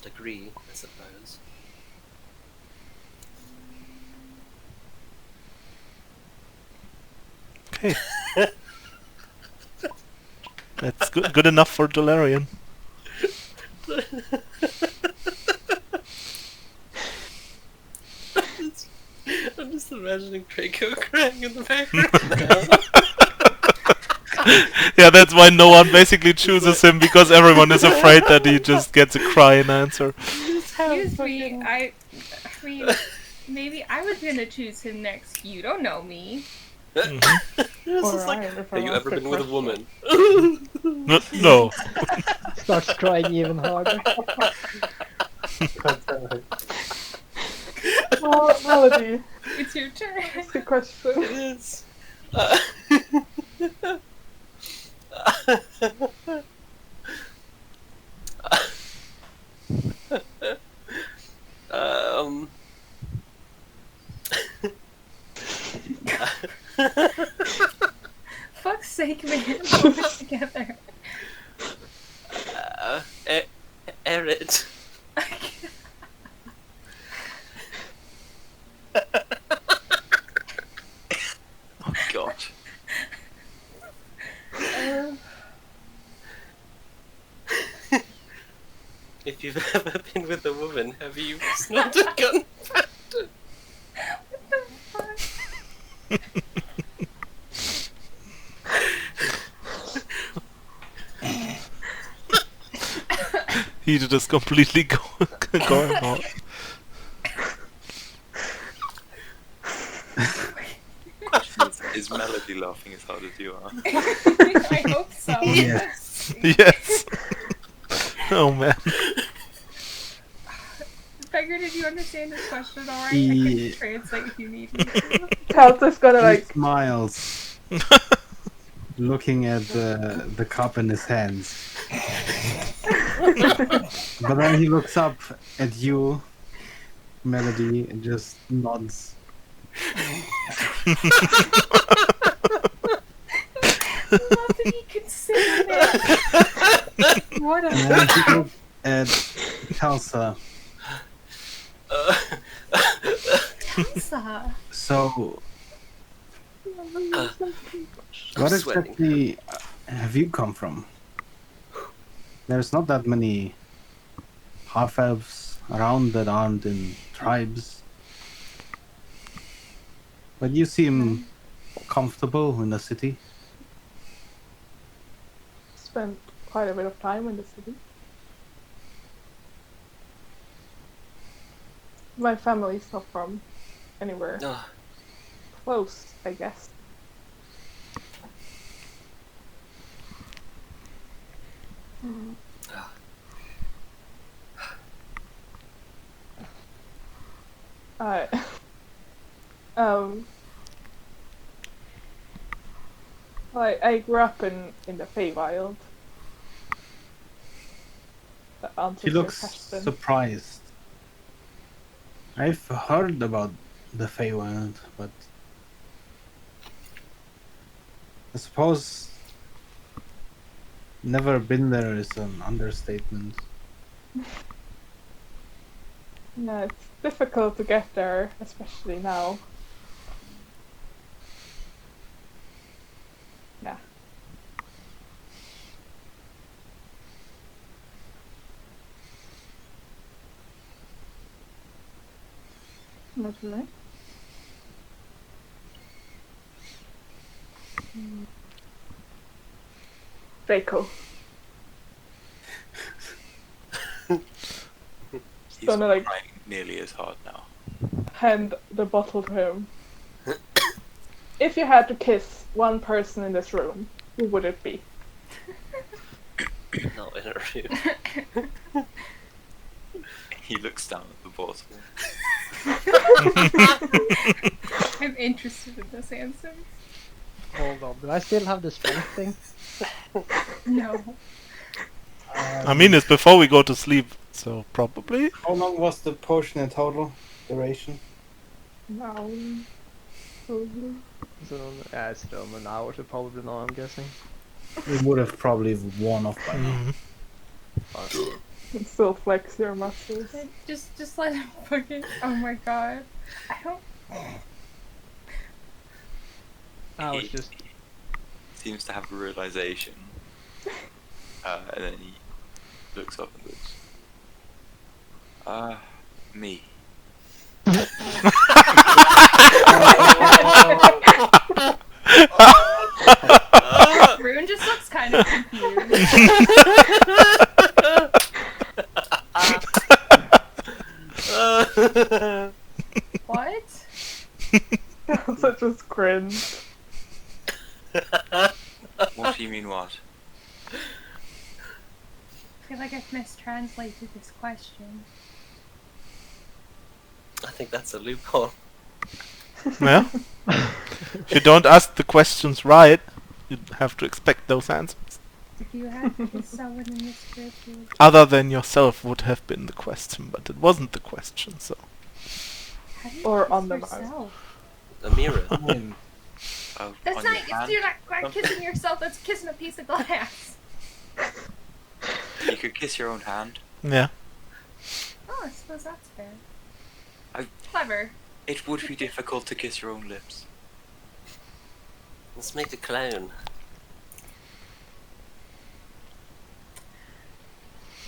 degree, I suppose. Okay. That's good enough for Dolarian. I'm just imagining Draco crying in the background now. Yeah, that's why no one basically chooses him, because everyone is afraid that he just gets a crying answer. Excuse me, I mean, maybe I was gonna choose him next. You don't know me. This is like, have you ever been with a woman? No. Starts crying even harder. Oh, Melody, It's your turn. ask a question. It is. Um. Fuck's sake, man. Hold it together. Erit. Oh God. If you've ever been with a woman, have you snorted gunpowder? What the fuck? He just completely going off. Is Melody laughing as hard as you are? I hope so. Yes. Yes. Oh man. Beggar, did you understand this question alright? I Yeah. can translate if you need me to. Talta's gonna He like, smiles, looking at the cup in his hands. But then he looks up at you, Melody, and just nods. Love that he could say that. What And a then he looks at Telsa. Telsa. So, what Sweating. exactly have you come from? There's not that many half-elves, around that aren't in tribes. But you seem comfortable in the city. Spent quite a bit of time in the city. My family's not from anywhere No. close, I guess. I um I grew up in the Feywild. That He answers your looks question. surprised. I've heard about the Feywild, but I suppose never been there is an understatement. Yeah, it's difficult to get there, especially now. Yeah. Not really. Draco. He's Gonna, like, crying nearly as hard now. hand the bottle to him. If you had to kiss one person in this room, who would it be? Not in a room. He looks down at the bottle. I'm interested in this answer. Hold on, do I still have the strength thing? No. I mean, it's before we go to sleep, so probably. How long was the potion in total duration? No. Probably. So, yeah, it's still an hour to probably know, I'm guessing. We would have probably worn off by now. Mhm. Fine. And still flex your muscles. Just let him fucking. Oh my god. I don't. I was He just seems to have a realization. And then he looks up and goes, me. Rune just looks kind of confused. What? Such a cringe. What do you mean what? I feel like I've mistranslated this question. I think that's a loophole. Yeah. If you don't ask the questions right, you have to expect those answers. If you had to kiss someone in this group, Other than yourself would have been the question, but it wasn't the question, so. how do you Or kiss on the mouth. yourself? A mirror. I mean, That's On not. your hand? You're not kissing yourself. That's kissing a piece of glass. You could kiss your own hand. Yeah. Oh, I suppose that's fair. I- Clever. It would be difficult to kiss your own lips. Let's make the clown.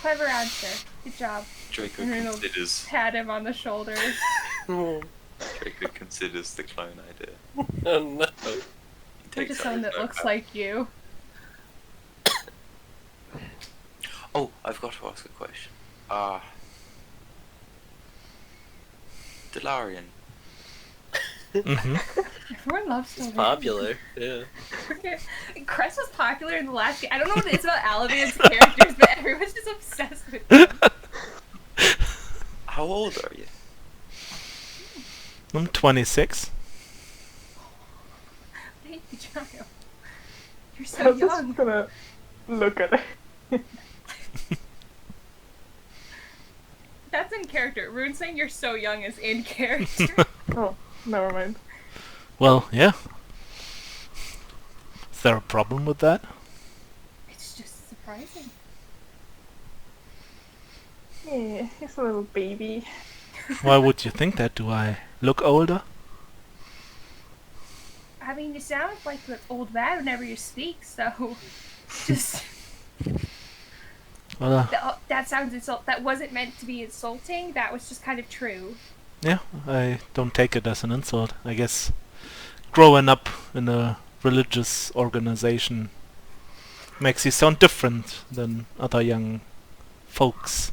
Clever answer. Good job. Draco And then he'll considers pat him on the shoulder. Draco considers the clone idea. Oh no. He Or takes just out someone his that looks notepad. like you. Oh, I've got to ask a question. Delarian. hmm Everyone loves It's Sylvain. popular. Yeah. Okay. Cress was popular in the last game. I don't know what it is about Alavin's characters, but everyone's just obsessed with him. How old are you? I'm 26. Thank you, child. You're so I'm young. just gonna look at it. That's in character. Rune saying you're so young is in character. Oh, never mind. Well, yeah. Is there a problem with that? It's just surprising. Yeah, he's a little baby. Why would you think that? Do I look older? I mean, you sound like an old man whenever you speak, so just Well, That sounds that wasn't meant to be insulting. That was just kind of true. yeah, I don't take it as an insult. I guess growing up in a religious organization makes you sound different than other young folks.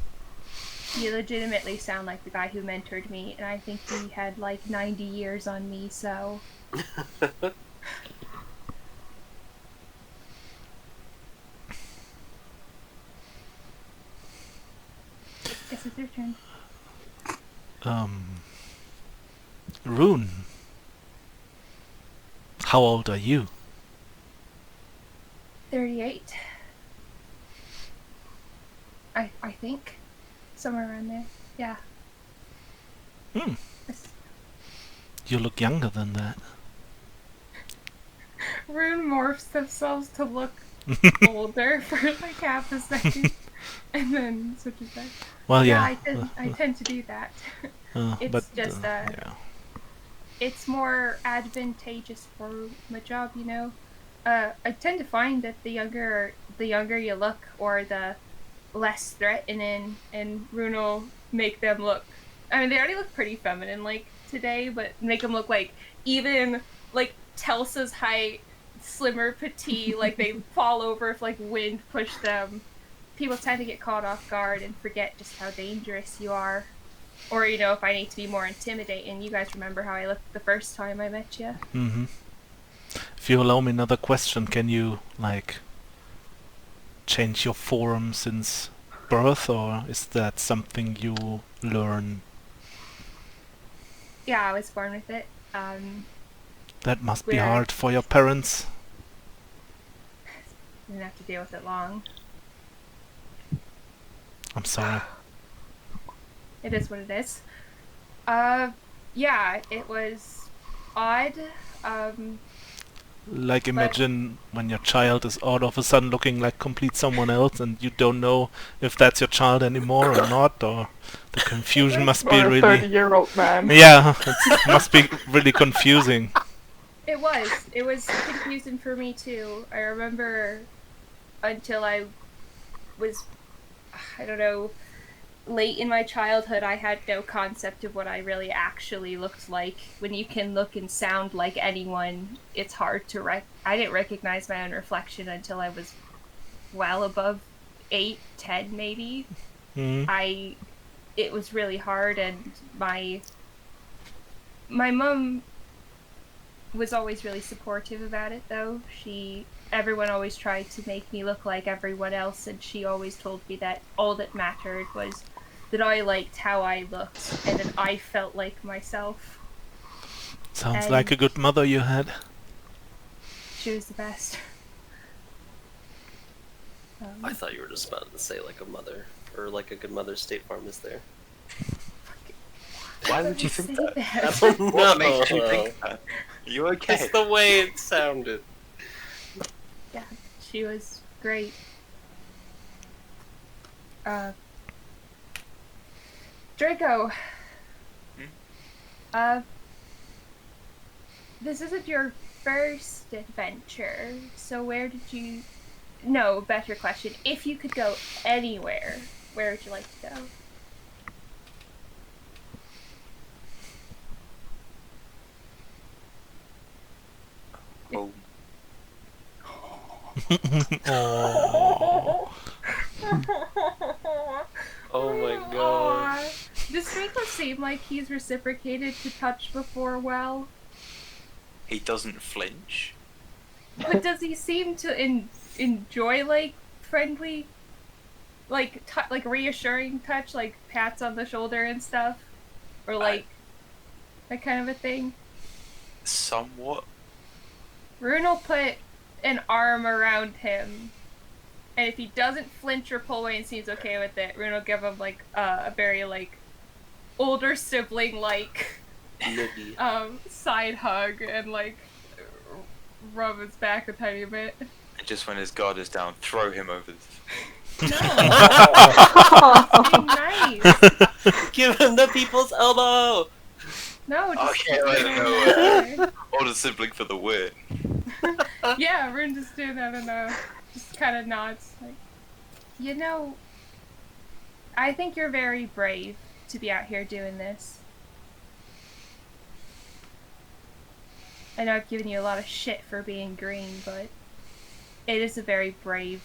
You legitimately sound like the guy who mentored me, and I think he had like 90 years on me, so... Guess it's your turn. Rune, how old are you? 38. I think. Somewhere around there. Yeah. Hmm. It's- You look younger than that. Rune morphs themselves to look older for like half a second, and then switches back. Well, Yeah, yeah. I tend to do that. It's but just yeah. it's more advantageous for my job, you know. I tend to find that the younger you look, or the less threatening, and Rune will make them look. I mean, they already look pretty feminine like today, but make them look like even like Telsa's height, slimmer, petite, like they fall over if like wind pushed them. People tend to get caught off guard and forget just how dangerous you are. Or, you know, if I need to be more intimidating. You guys remember how I looked the first time I met you? Mm-hmm. If you allow me another question, can you, like, change your form since birth, or is that something you learn? Yeah, I was born with it. That must be We're- hard for your parents. Didn't have to deal with it long. I'm sorry. It is what it is. Yeah, it was odd. Like, imagine when your child is all of a sudden looking like complete someone else and you don't know if that's your child anymore or not, or the confusion must be Or a really... 30-year-old man. Yeah, it must be really confusing. It was confusing for me too. I remember until I was, I don't know, late in my childhood, I had no concept of what I really actually looked like. When you can look and sound like anyone, it's hard to I didn't recognize my own reflection until I was well above 8, 10 maybe. Mm. It was really hard, and my mom was always really supportive about it though. Everyone always tried to make me look like everyone else, and she always told me that all that mattered was that I liked how I looked and that I felt like myself. Sounds And like a good mother you had. she was the best. I thought you were just about to say like a mother, or like a good mother. State Farm is there. Why would you think that? I don't know. What makes you think that? Are you okay? It's the way it sounded. Yeah, she was great. Draco. This isn't your first adventure, so where did you... No, better question. If you could go anywhere, where would you like to go? Oh, Oh my god. Aw. Does Draco seem like he's reciprocated to touch before well? he doesn't flinch. But does he seem to enjoy, like, friendly, like, like reassuring touch, like pats on the shoulder and stuff? Or, like, that kind of a thing? Somewhat. Rune will put an arm around him, and if he doesn't flinch or pull away and seems okay with it, Rune will give him, like, a very, like, older sibling-like Nibby. side hug and, like, rub his back a tiny bit. And just when his guard is down, throw him over the... Being nice. Give him the people's elbow! No, just Okay, I don't know. Older sibling for the win. Yeah, Rune just did that and just kind of nods, like, you know, I think you're very brave to be out here doing this. I know I've given you a lot of shit for being green, but it is a very brave,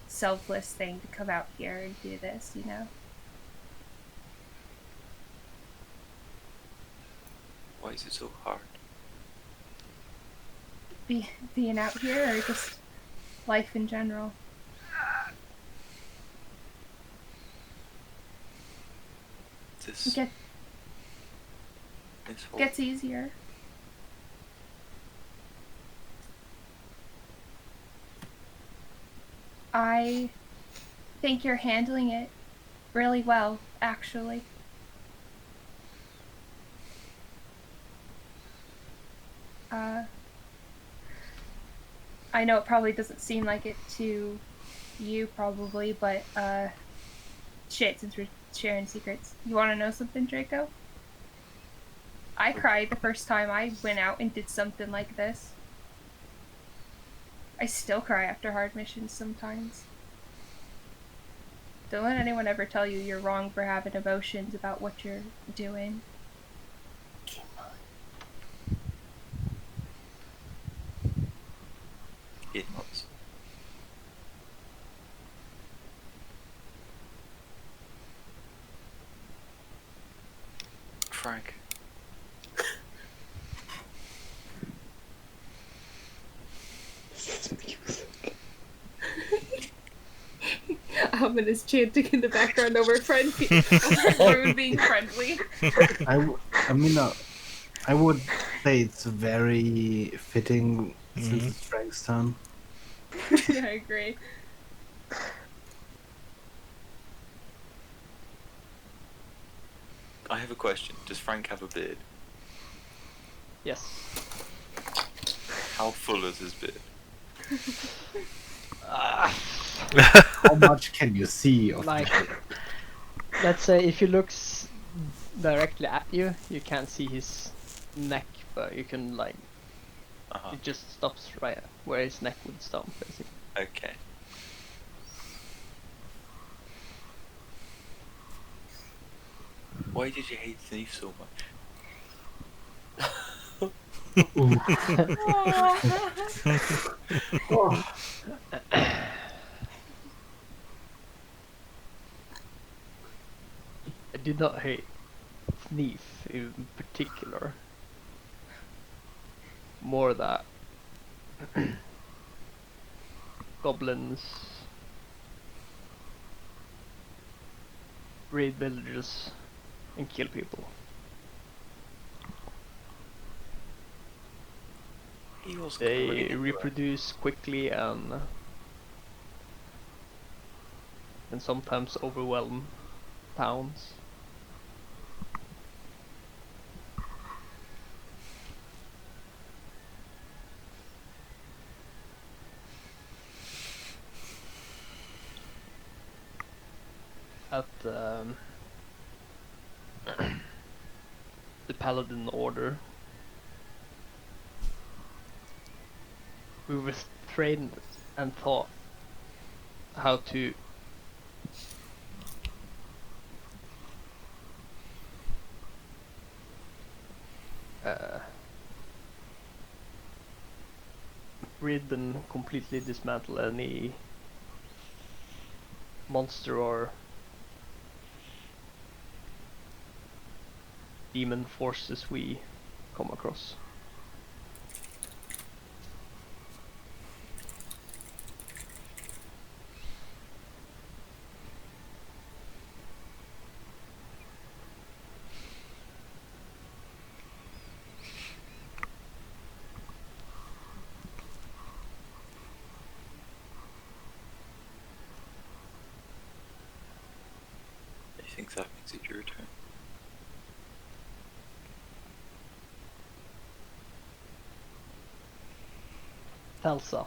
selfless thing to come out here and do this, you know? Why is it so hard? Being out here, or just life in general? This It whole gets easier. I think you're handling it really well, actually. I know it probably doesn't seem like it to you, probably, but, shit, since we're sharing secrets. You wanna know something, Draco? I cried the first time I went out and did something like this. I still cry after hard missions sometimes. Don't let anyone ever tell you you're wrong for having emotions about what you're doing. it months. Frank. Alvin is chanting in the background over Rude being friendly. I mean, I would say it's very fitting since it's Frank's turn. I agree. I have a question. Does Frank have a beard? Yes. How full is his beard? How much can you see of Like, the let's say if he looks directly at you, you can't see his neck, but you can like, it just stops right where his neck would stop, basically. Okay. Why did you hate Thief so much? I did not hate Sneeze in particular. More that goblins raid villages and kill people. He was They going anywhere. reproduce quickly and sometimes overwhelm towns. At the Paladin Order, we were trained and taught how to rid and completely dismantle any monster or demon forces we come across. I think that makes it your turn. Telsa,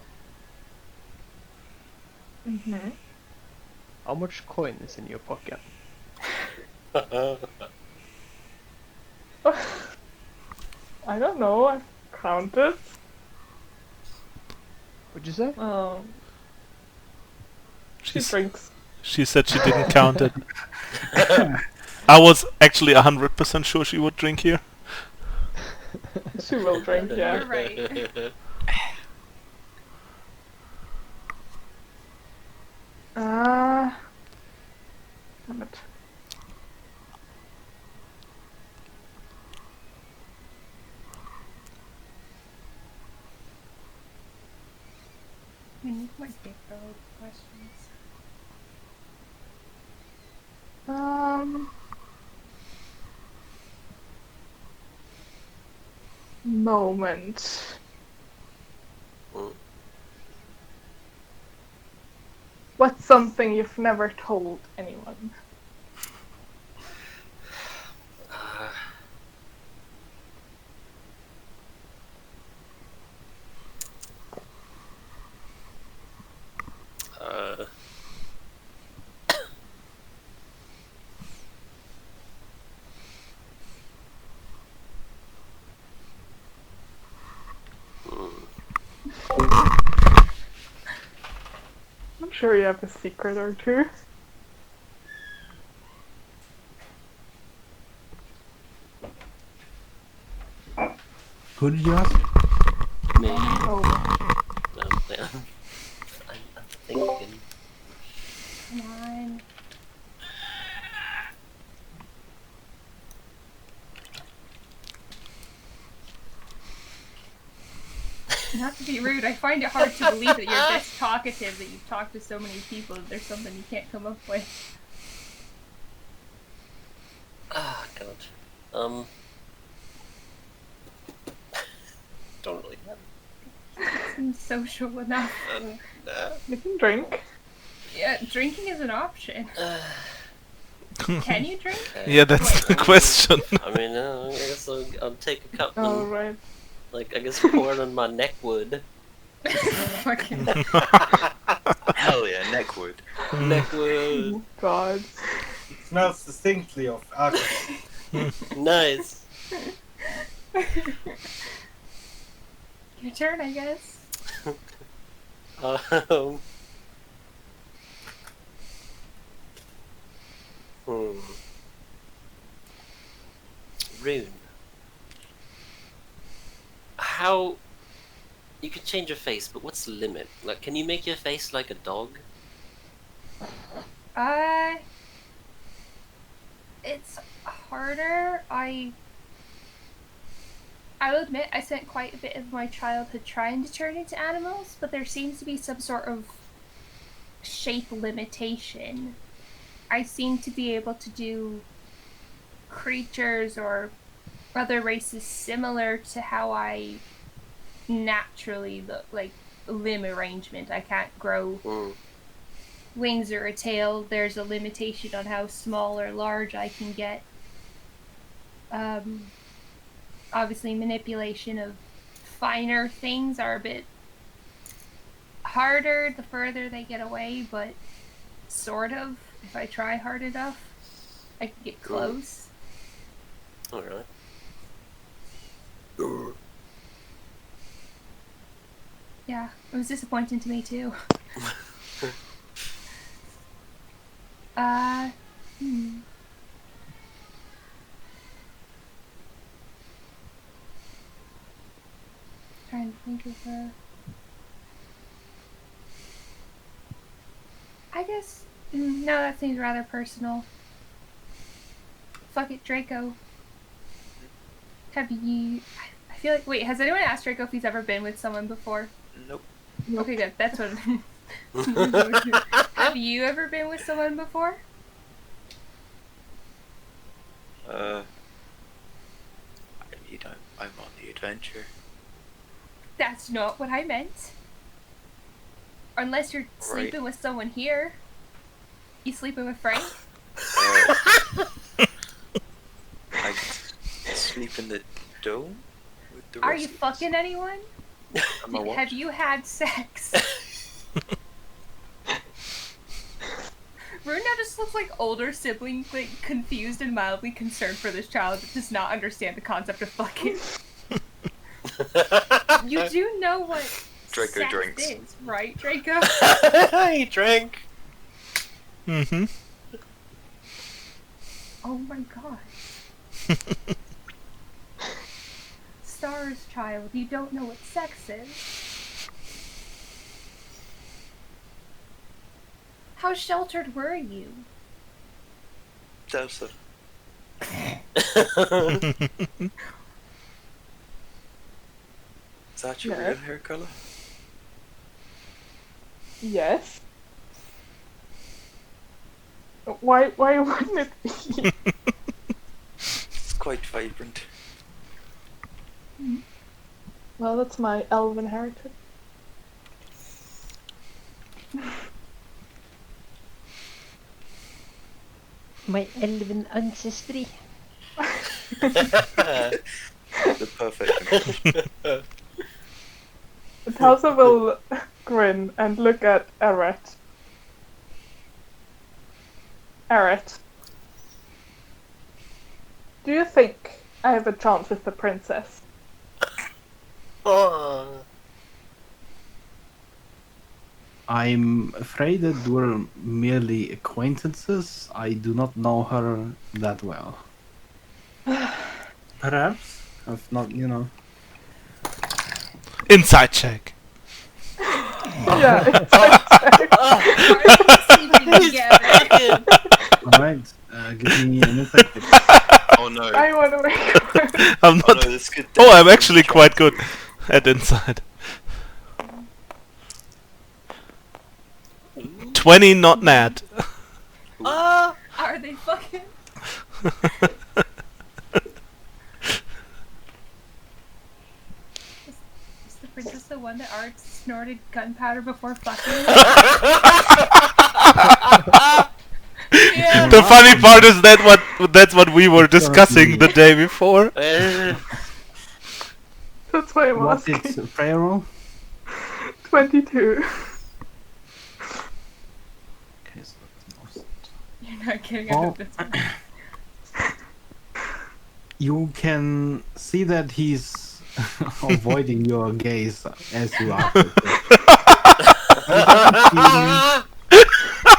Mm-hmm. how much coin is in your pocket? I don't know. I've counted. What'd you say? She She's- drinks. She said she didn't count it. I was actually 100% sure she would drink here. She will drink, yeah. You're right. Damn it. I need my paper questions. Moment. Mm. What's something you've never told anyone? I'm sure you have a secret or two. Who did you ask? Me. Oh, No, yeah. I'm thinking. Come on. Not to be rude, I find it hard to believe that you're this talkative, that you've talked to so many people, that there's something you can't come up with. Ah, God. Don't really have. Seems social enough. you can drink. Yeah, drinking is an option. Can you drink? Yeah, that's the question. I mean, I guess I'll take a cup and, Oh, right. like, I guess pour it on my neck wood. Fucking. Hell yeah, neckwood. Neck wood. God. It smells distinctly of alcohol. Nice. Your turn, I guess. Rune. How... You could change your face, but what's the limit? Like, can you make your face like a dog? It's harder. I will admit I spent quite a bit of my childhood trying to turn into animals, but there seems to be some sort of shape limitation. I seem to be able to do creatures or other races similar to how I naturally look, like limb arrangement. I can't grow wings or a tail. There's a limitation on how small or large I can get. Obviously manipulation of finer things are a bit harder the further they get away, but sort of, if I try hard enough, I can get close. Oh, really? Yeah, it was disappointing to me too. Trying to think of a... I guess... no, that seems rather personal. Fuck it, Draco. Have you... I feel like... Wait, has anyone asked Draco if he's ever been with someone before? Nope. Okay, good. That's what... Have you ever been with someone before? I'm on the adventure. That's not what I meant. Unless you're sleeping with someone here. You sleeping with Frank? I sleep in the dome with the Are rest you of us. fucking anyone? Am I what? Have you had sex? Rune now just looks like older sibling, like confused and mildly concerned for this child that does not understand the concept of fucking. You do know what Draco sex drinks. is, right, Draco? He drank. Mm-hmm. Oh my god. Stars, child, you don't know what sex is. How sheltered were you? Delta. Is that your Yeah. real hair color? Yes. Why wouldn't it be? It's quite vibrant. Well, that's my elven heritage. My elven ancestry. The perfect. Talsa will grin and look at Eret. Eret, do you think I have a chance with the princess? I'm afraid that we're merely acquaintances. I do not know her that well. Perhaps. I've not, you know. Inside check. Yeah, it's Together. Alright, give me an insight check. Oh no. I want to make I'm Oh not. no, this could Oh, I'm actually quite good at inside. 20, not nat. Ah! Are they fucking? Is the princess the one that Art snorted gunpowder before fucking? Yeah. The funny part is that's what we were discussing the day before. That's why I'm What asking. did Freya roll? 22. Okay, so that's most. You're not getting Oh. out of this one. You can see that he's avoiding your gaze as you ask it.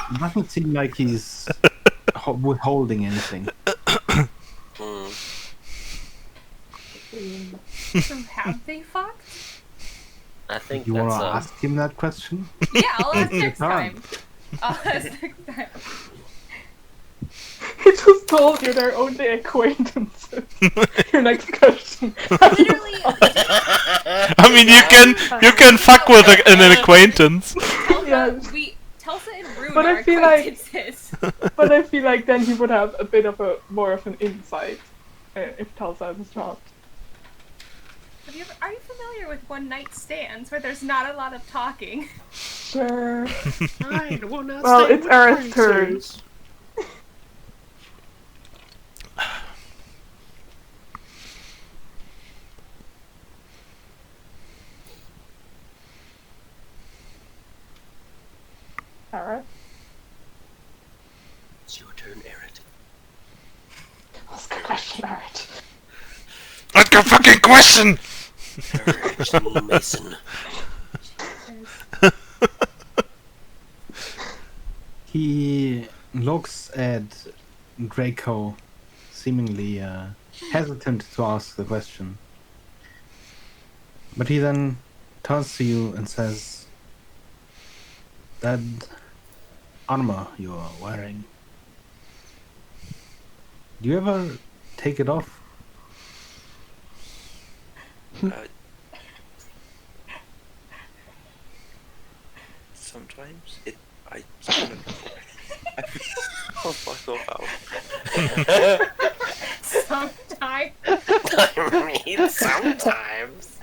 It doesn't seem like he's withholding anything. So have they fucked? I think You that's wanna ask him that question? Yeah, I'll ask It's your next turn. time. I'll ask next time. He just told you they're only acquaintances. Your next question. Literally, I mean, you can fuck with an acquaintance. Telsa, Yeah. Telsa and Rune But are I feel like- acquaintances. But I feel like then he would have a bit of a more of an insight if Talsa was not. Are you familiar with one night stands where there's not a lot of talking? Sure. Fine, we'll not Well, stay it's with Eret's turn. princess. Alright. It's your turn, Eret. Ask a question, Eret. What's your fucking question? Eret Mason. He looks at Draco, seemingly hesitant to ask the question. But he then turns to you and says, "That armor you are wearing, do you ever take it off?" Sometimes I kind of. Oh, fuck off, Sometimes. I mean, sometimes.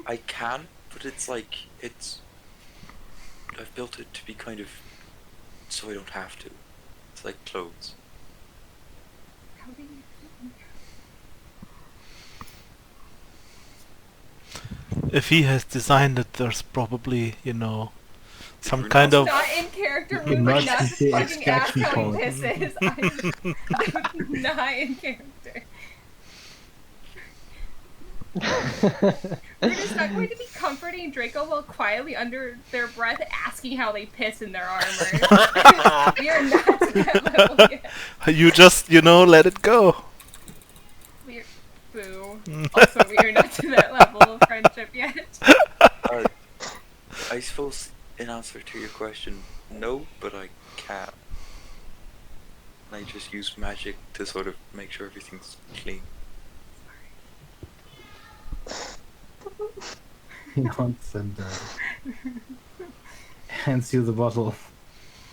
I can, but it's like I've built it to be kind of so I don't have to. It's like clothes. How do you... If he has designed it, there's probably, you know, some We're kind not- of... Not in character, Rune would not Emergency fucking ask extraction how code. this is. I'm not in character. We're just not going to be comforting Draco while quietly under their breath asking how they piss in their armor. We are not to that level yet. You just, let it go. We're boo. Also, we are not to that level of friendship yet. I suppose, in answer to your question, no, but I can. I just use magic to sort of make sure everything's clean. He nods and hands you the bottle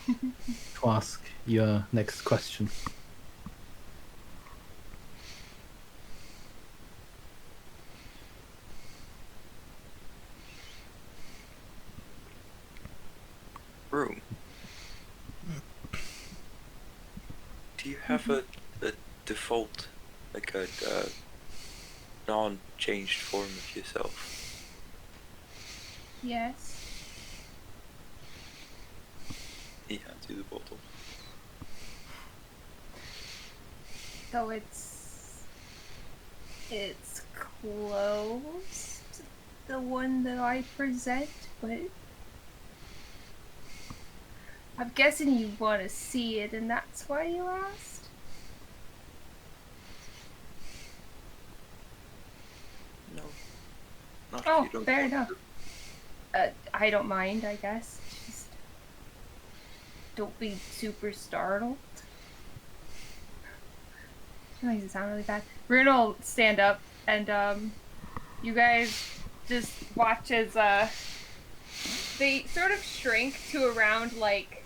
to ask your next question. Room. Do you have a default, like a non-changed form of yourself? Yes. He hands you the bottle. So it's close to the one that I present, but I'm guessing you want to see it, and that's why you asked? No. Not if Oh, you don't fair want enough. to. I don't mind, I guess. Just don't be super startled. That makes it sound really bad. Bruno will stand up, and you guys just watch as they sort of shrink to around like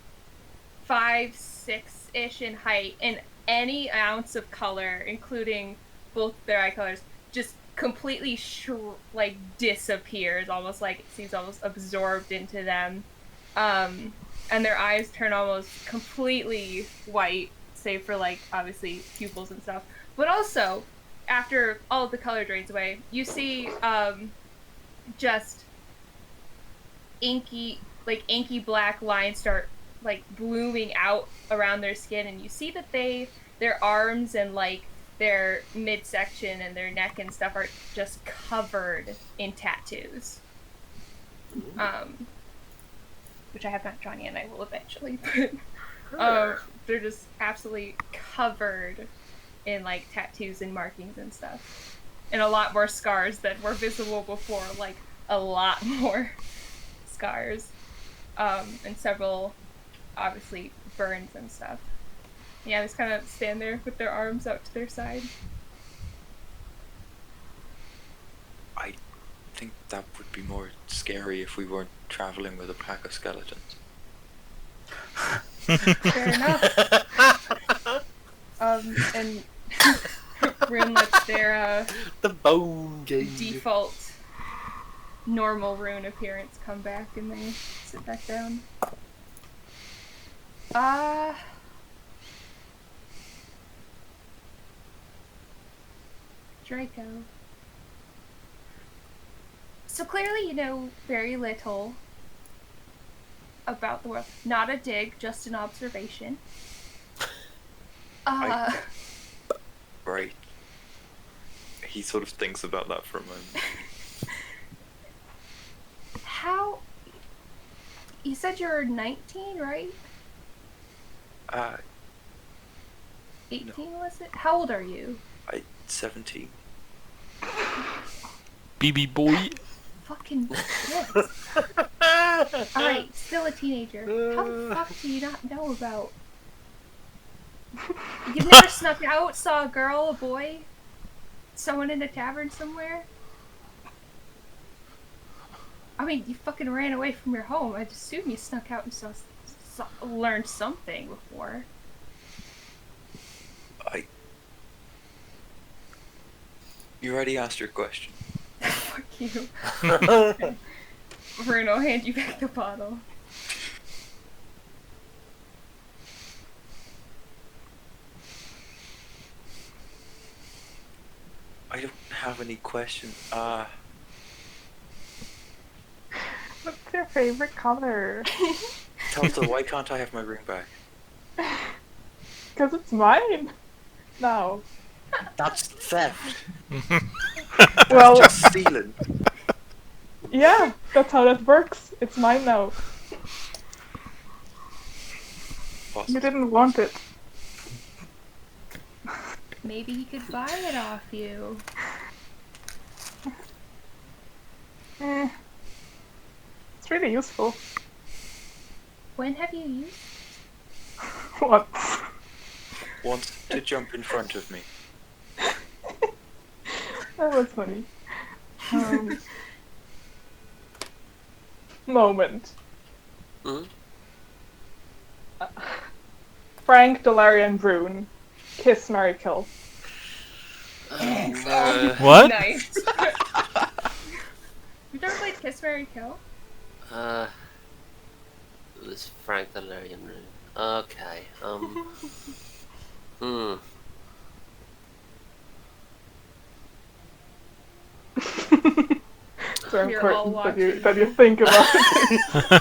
5, 6-ish in height, and any ounce of color, including both their eye colors, just completely disappears, almost like it seems almost absorbed into them. And their eyes turn almost completely white, save for like obviously pupils and stuff. But also, after all of the color drains away, you see just inky black lines start like blooming out around their skin, and you see that their arms and like their midsection and their neck and stuff are just covered in tattoos. Which I have not drawn yet, and I will eventually, but they're just absolutely covered in like tattoos and markings and stuff. And a lot more scars that were visible before, like a lot more scars. And several, obviously, burns and stuff. Yeah, they just kind of stand there with their arms out to their side. I think that would be more scary if we weren't traveling with a pack of skeletons. Fair enough. And Rune lets their The bone game. default normal Rune appearance come back, and they sit back down. Draco. So clearly you know very little about the world. Not a dig, just an observation. Right. He sort of thinks about that for a moment. How... You said you're 19, right? 18 no. was it? How old are you? 17. BB boy. Fucking shit. Alright, still a teenager. How the fuck do you not know about... You've never snuck out, saw a girl, a boy, someone in a tavern somewhere? I mean, you fucking ran away from your home. I'd assume you snuck out and learned something before. You already asked your question. Fuck you. Bruno, I'll hand you back the bottle. I don't have any questions. What's your favorite color? Tulsa, why can't I have my ring back? Because it's mine. No. That's theft. Well, Just sealant. yeah, that's how that works. It's mine now. You didn't want it. Maybe he could buy it off you. It's really useful. When have you used? What? Wants to jump in front of me. That was funny. Moment. Hmm? Frank, Delarian, Brune. Kiss, marry, kill. What? Nice. You've never played Kiss, Marry, Kill? It was Frank the Larian Rune. Okay, It's very We're all important that watching. you think about it.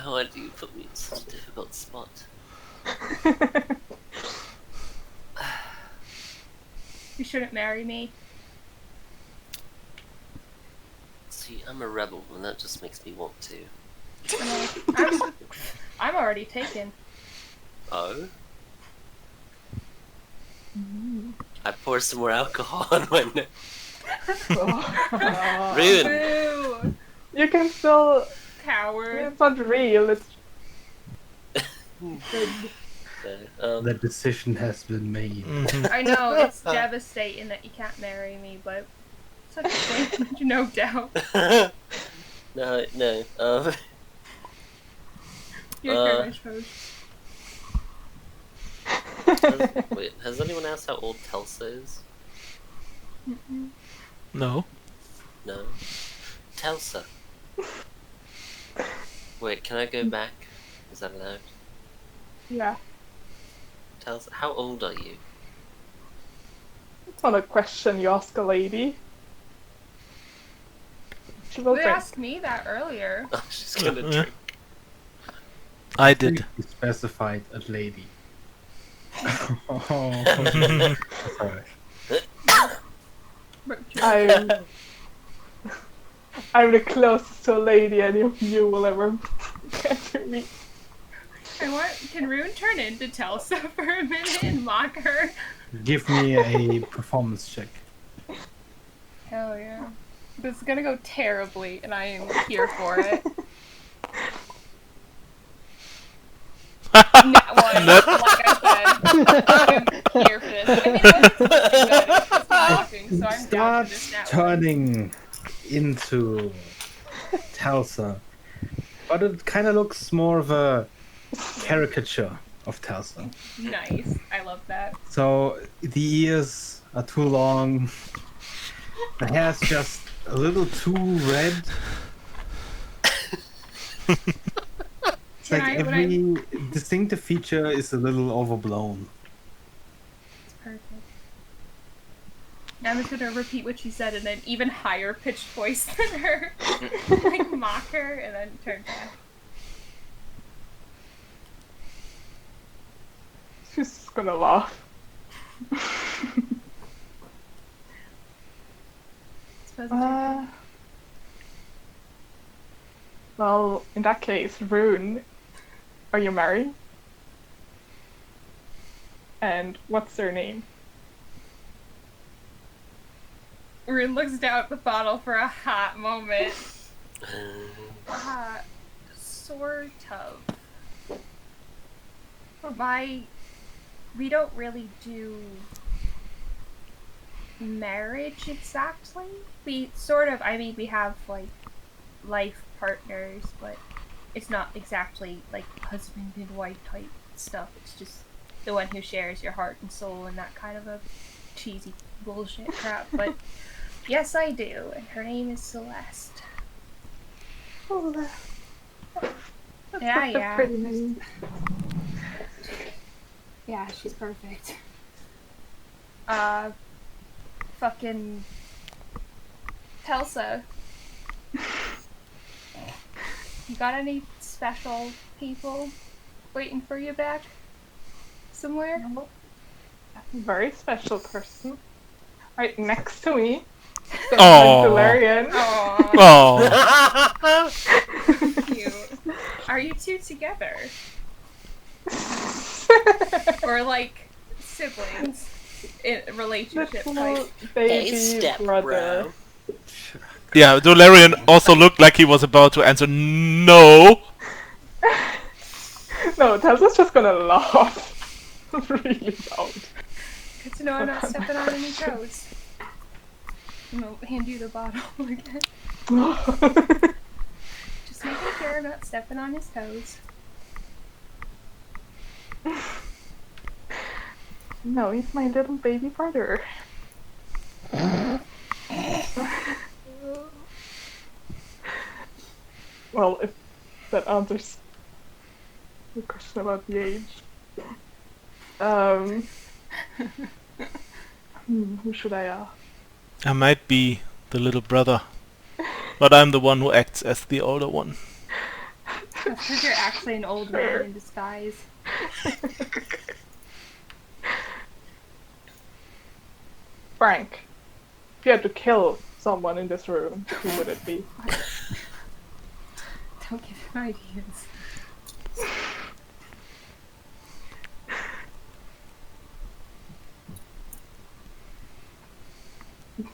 Why do you put me in such a difficult spot? You shouldn't marry me. See, I'm a rebel, and that just makes me want to. I'm already taken. Oh? I pour some more alcohol on my neck. Rune! Boo! You can still. Coward. It's not real. It's. The decision has been made. I know, it's devastating that you can't marry me, but such a thing, no doubt. No. Your turn, I suppose. Wait, has anyone asked how old Telsa is? No. No. Telsa. Wait, can I go back? Is that allowed? Yeah. Telsa, how old are you? It's not a question you ask a lady. She will You drink. asked me that earlier. Oh, she's gonna drink. I did. You specified a lady. Oh, sorry. I'm the closest to a lady any of you will ever get to meet. Can Rune turn into Telsa for a minute and mock her? Give me a performance check. Hell yeah. This is gonna go terribly, and I am here for it. Not one, like I said. I'm here for this. I mean, it wasn't supposed to be good, it was supposed to be mocking, so I'm down for this Starts nat one. turning into Telsa, but it kind of looks more of a caricature of Telsa. Nice. I love that. So the ears are too long, the hair's just a little too red. It's Can like I- when I- every distinctive feature is a little overblown. It's perfect. I'm just gonna repeat what she said in an even higher pitched voice than her. Like mock her and then turn back. She's just gonna laugh. Well, in that case, Rune, are you married? And what's their name? Rune looks down at the bottle for a hot moment. Sort of. We don't really do marriage exactly. We sort of, I mean, we have like life partners, but it's not exactly like husband and wife type stuff. It's just the one who shares your heart and soul and that kind of a cheesy bullshit crap. But yes, I do, and her name is Celeste. Oh, that's Yeah, such a yeah. pretty name. Yeah, she's perfect. Fucking Telsa. You got any special people waiting for you back somewhere? very special person. Right next to me. Oh. Valerian. Aww, Oh. cute. Are you two together? Or like siblings in relationship Little type? baby brother. Yeah, Dolarian also looked like he was about to answer no. No, Telsa's just gonna laugh. Really loud. Good to know I'm not stepping on any toes. I'm gonna hand you the bottle again. Just making sure I'm not stepping on his toes. No, he's my little baby brother. Well, if that answers the question about the age. Who should I ask? I might be the little brother, but I'm the one who acts as the older one. That's because you're actually an old man in disguise. Frank, if you had to kill someone in this room, who would it be? Don't give him ideas.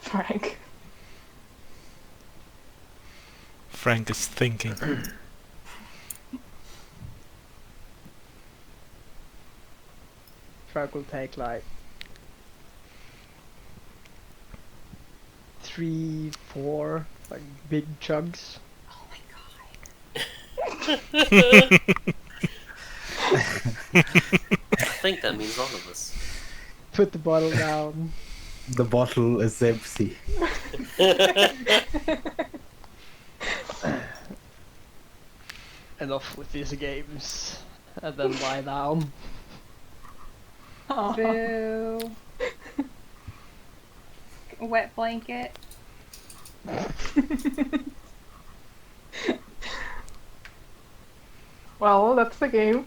Frank. Frank is thinking. Frank will take like 3, 4 like big chugs. Oh my I think that means all of us. Put the bottle down. The bottle is empty. Enough with these games. And then lie down. god. Boo. A wet blanket. Well, that's the game.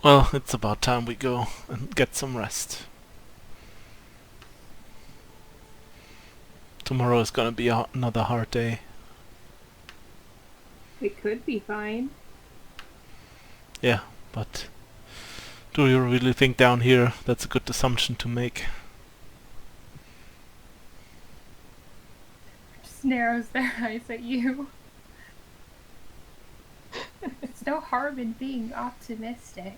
Well, it's about time we go and get some rest. Tomorrow is gonna be another hard day. It could be fine. Yeah, but do you really think down here that's a good assumption to make? Just narrows their eyes at you. It's no harm in being optimistic.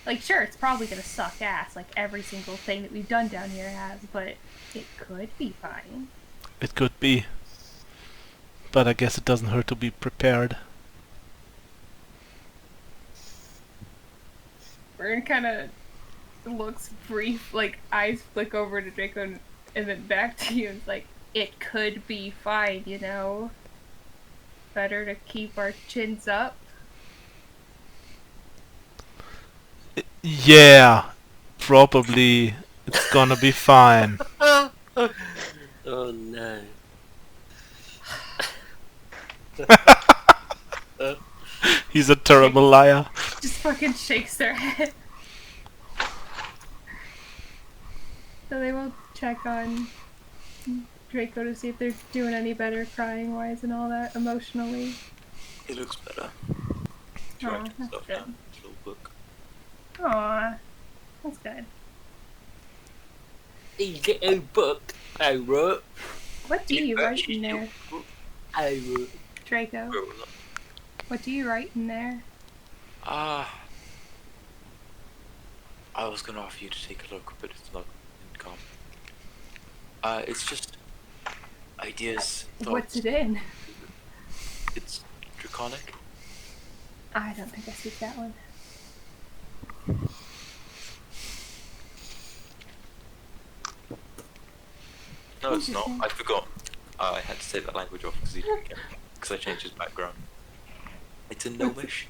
Like, sure, it's probably gonna suck ass, like every single thing that we've done down here has, but it could be fine. It could be. But I guess it doesn't hurt to be prepared. Vern kind of looks brief, like eyes flick over to Draco and then back to you and it's like, it could be fine, you know? Better to keep our chins up. Yeah, probably it's gonna be fine. Oh no. He's a terrible liar. Just fucking shakes their head. So they will check on Draco to see if they're doing any better crying wise and all that emotionally. He looks better. Aw, Writing that's stuff good. down in his little book. Aw, that's good. His little book I wrote. What do you write in there, I wrote. Draco? What do you write in there? I was gonna offer you to take a look, but it's not in common. It's just ideas. What's thoughts. it in? It's draconic. I don't think I speak that one. No, it's not. I forgot. I had to take that language off because I changed his background. It's in Gnomish.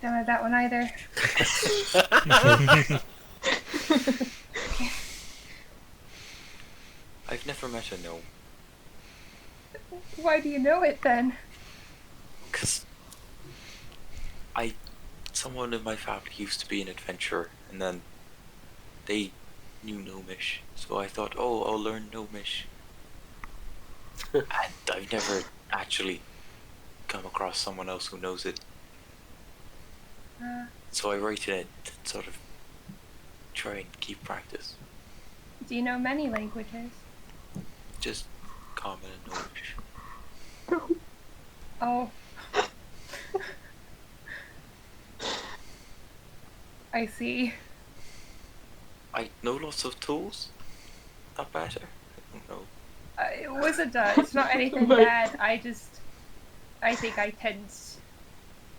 Don't have that one either. I've never met a gnome. Why do you know it then? Because someone in my family used to be an adventurer, and then they knew Gnomish, so I thought, oh, I'll learn Gnomish. And I've never actually come across someone else who knows it. So I write in it to sort of try and keep practice. Do you know many languages? Just common and Gnomish. Oh. I see. I know lots of tools. Not better. I don't know. It wasn't, it's not anything Like- bad. I think I tend...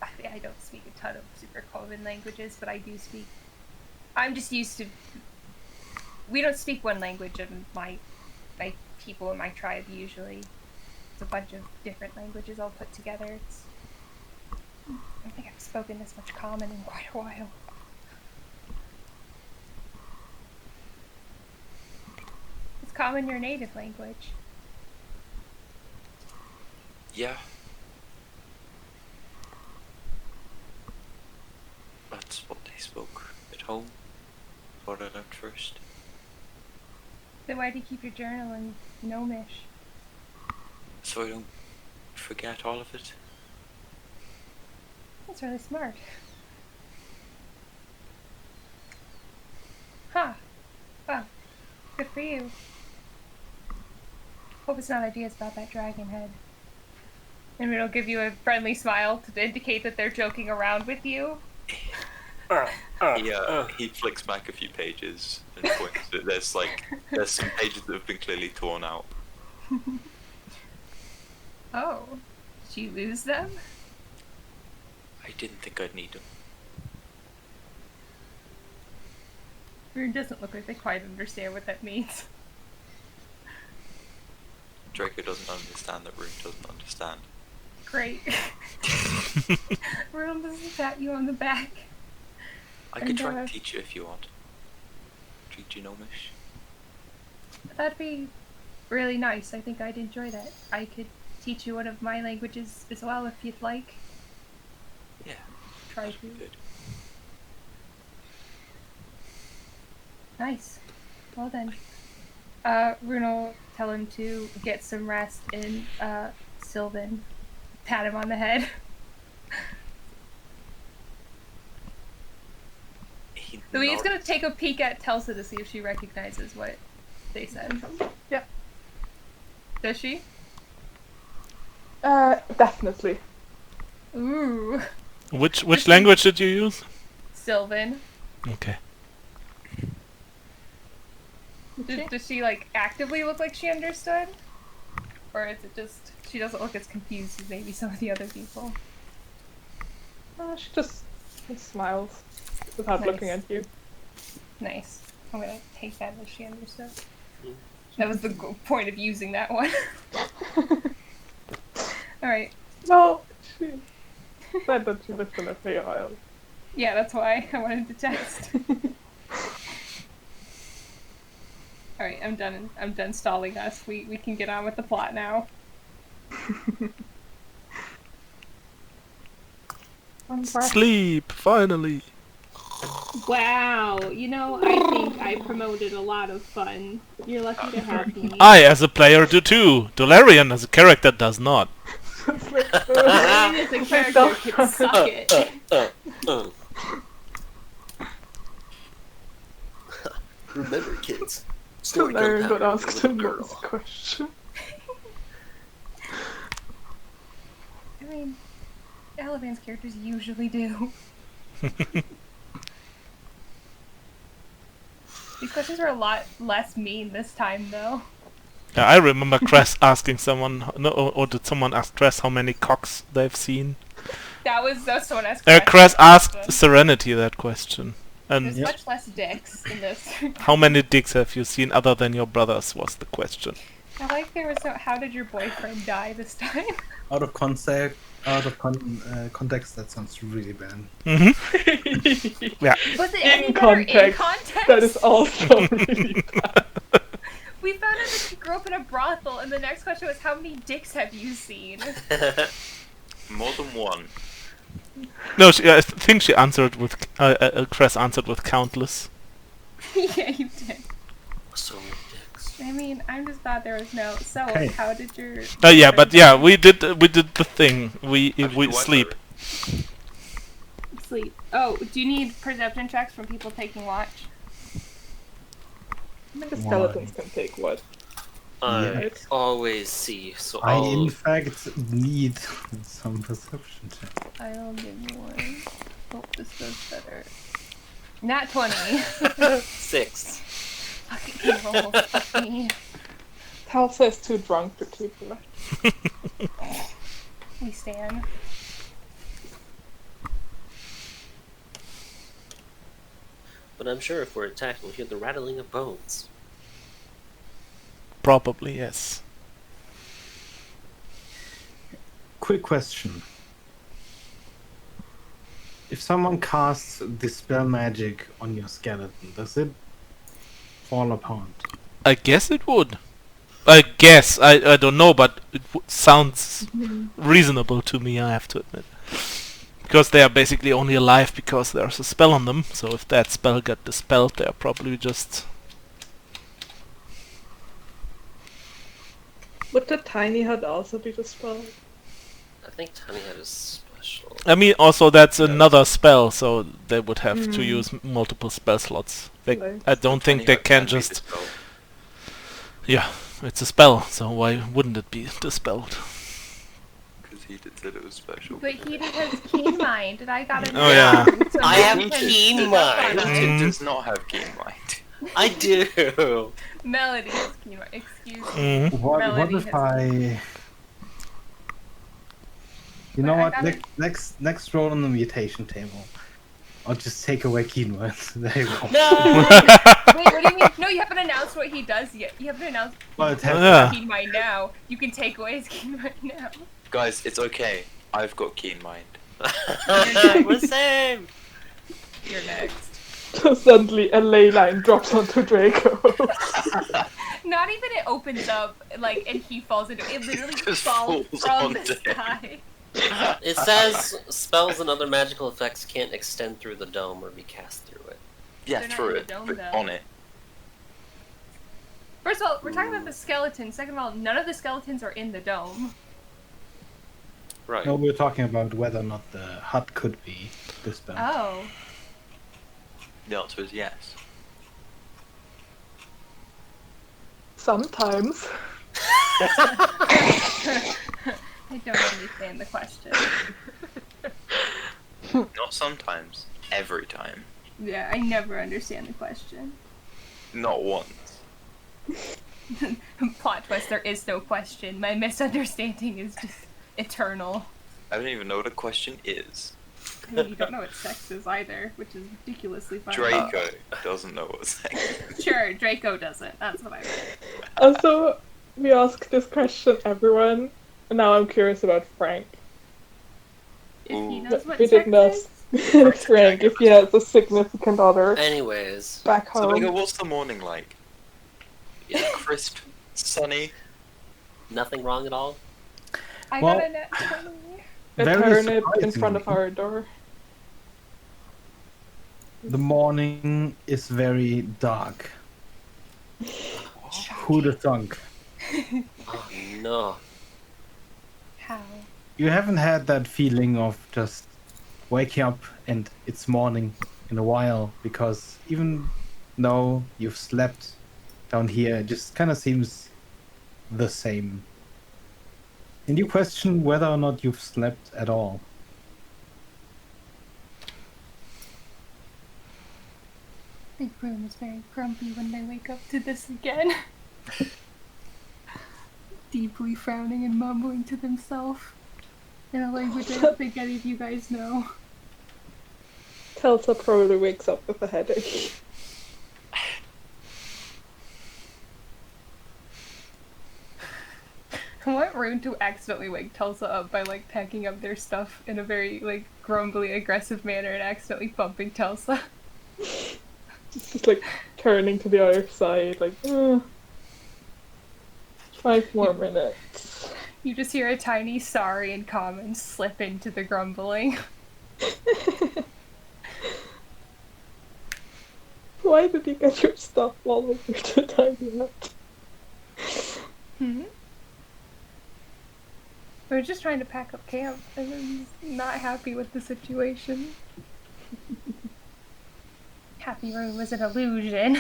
I don't speak a ton of super common languages, but I do speak... I'm just used to... We don't speak one language in my people in my tribe, usually. It's a bunch of different languages all put together. I don't think I've spoken this much common in quite a while. Is common your native language? Yeah. That's what they spoke at home. What I learned first. Then why do you keep your journal in Gnomish? So I don't forget all of it. That's really smart. Huh. Well, good for you. Hope it's not ideas about that dragon head. And it'll give you a friendly smile to indicate that they're joking around with you. He flicks back a few pages and points that there's some pages that have been clearly torn out. Oh. Did you lose them? I didn't think I'd need them. It doesn't look like they quite understand what that means. Draco doesn't understand that Rune doesn't understand. Great. Rune doesn't pat you on the back. I could And, try and teach you if you want. Teach you Gnomish. That'd be really nice. I think I'd enjoy that. I could teach you one of my languages as well if you'd like. Yeah. Try That'd be to. good. Nice. Well then. Rune will tell him to get some rest and Sylvan pat him on the head. So he's gonna take a peek at Telsa to see if she recognizes what they said. Yeah. Does she? Definitely. Ooh. Which language did you use? Sylvan. Okay. Does she like actively look like she understood? Or is it just she doesn't look as confused as maybe some of the other people? She just smiles without Nice. looking at you. Nice. I'm gonna take that as she understood. That was the point of using that one. Alright. No, she said that she lived in a Feywild. Yeah, that's why I wanted to text. Alright, I'm done stalling us. We can get on with the plot now. Sleep, finally. Wow, you know, I think I promoted a lot of fun. You're lucky to have me. I, as a player, do too. Dolarian, as a character, does not. Ryan as a character can suck it. Remember, kids. Story Larry compound got with a asked the little most girl. question. I mean, Alavan's characters usually do. These questions were a lot less mean this time, though. Yeah, I remember Cress asking someone, no, or did someone ask Cress how many cocks they've seen? That was someone asked. Cress asked Serenity that question. And There's much less dicks in this. how many dicks have you seen other than your brothers was the question. I like there was no. How did your boyfriend die this time? Out of context, that sounds really bad. Mm-hmm. Yeah. Was it In any better in context, context? that is also really bad. We found out that she grew up in a brothel, and the next question was, "How many dicks have you seen?" More than one. No, I think she answered with. Cress answered with countless. Yeah, you did. So many dicks. I mean, I'm just glad there was no. So, Okay. how did your? Yeah, but yeah, we did the thing. We Actually, why sleep. Sleep. Oh, do you need perception checks from people taking watch? I mean, the skeletons can take what? I always see, so I I'll... in fact need some perception check. I'll give you one. Hope this does better. Nat 20. 6. Fucking roll. Fuck me. Talsa is too drunk to keep left. We stand. But I'm sure if we're attacked, we'll hear the rattling of bones. Probably yes. Quick question. If someone casts Dispel Magic on your skeleton, does it fall apart? I guess it would. I guess. I don't know, but it sounds reasonable to me, I have to admit. Because they are basically only alive because there's a spell on them, so if that spell got dispelled, they're probably just... Would the tiny head also be dispelled? I think Tiny Head is special. I mean, also that's another spell, so they would have to use multiple spell slots. They, Nice. I don't think they can just... Yeah, it's a spell, so why wouldn't it be dispelled? Because he did said it was special. But he has keen mind, and I got a Oh, yeah. So I now have we can keen sneak up mind. on him. It does not have keen mind. I do! Melody has keen mind. Excuse me. Mm-hmm. What Melody if has- I... You know But I what? gotta- Next roll on the mutation table. I'll just take away keen words. There you go. No! Wait, what do you mean? No, you haven't announced what he does yet. You haven't announced Well, it has Yeah. keen mind now. You can take away his keen mind now. Guys, it's okay. I've got keen mind. We're the same! You're next. Suddenly a ley line drops onto Draco. Not even it opens up, like, and he falls into it. It literally Just falls falls from the onto him. sky. It says spells and other magical effects can't extend through the dome or be cast through it. Yeah, They're not through in the it, dome, but though. on it. First of all, we're talking about the skeletons. Second of all, none of the skeletons are in the dome. Right. No, we're talking about whether or not the hut could be dispelled. Oh. The answer is yes. Sometimes. I don't understand the question. Not sometimes. Every time. Yeah, I never understand the question. Not once. Plot twist, there is no question. My misunderstanding is just eternal. I don't even know what a question is. I mean, you don't know what sex is either, which is ridiculously funny. Draco doesn't know what sex is. Sure, Draco doesn't. That's what I meant. Also, we ask this question everyone, and now I'm curious about Frank. If he Ooh. knows what We sex didn't ask is. Frank if he has a significant other Anyways, back So, Vega, home. what's the morning like? Is it crisp, sunny? nothing wrong at all? I Well- got a net 20. A Very turnip in front of surprisingly. our door. The morning is very dark. Who'd have thunk? Oh no. How? You haven't had that feeling of just waking up and it's morning in a while, because even though you've slept down here, it just kind of seems the same. And you question whether or not you've slept at all. The room is very grumpy when I wake up to this again. Deeply frowning and mumbling to themselves in a language I don't think any of you guys know. Telsa probably wakes up with a headache. I want Rune to accidentally wake Tulsa up by like packing up their stuff in a very like grumbly, aggressive manner and accidentally bumping Tulsa. Just like turning to the other side, like, 5 more minutes. You just hear a tiny sorry in common slip into the grumbling. Why did you get your stuff all over the tiny hut? We're just trying to pack up camp, and I'm not happy with the situation. Happy Rune was an illusion.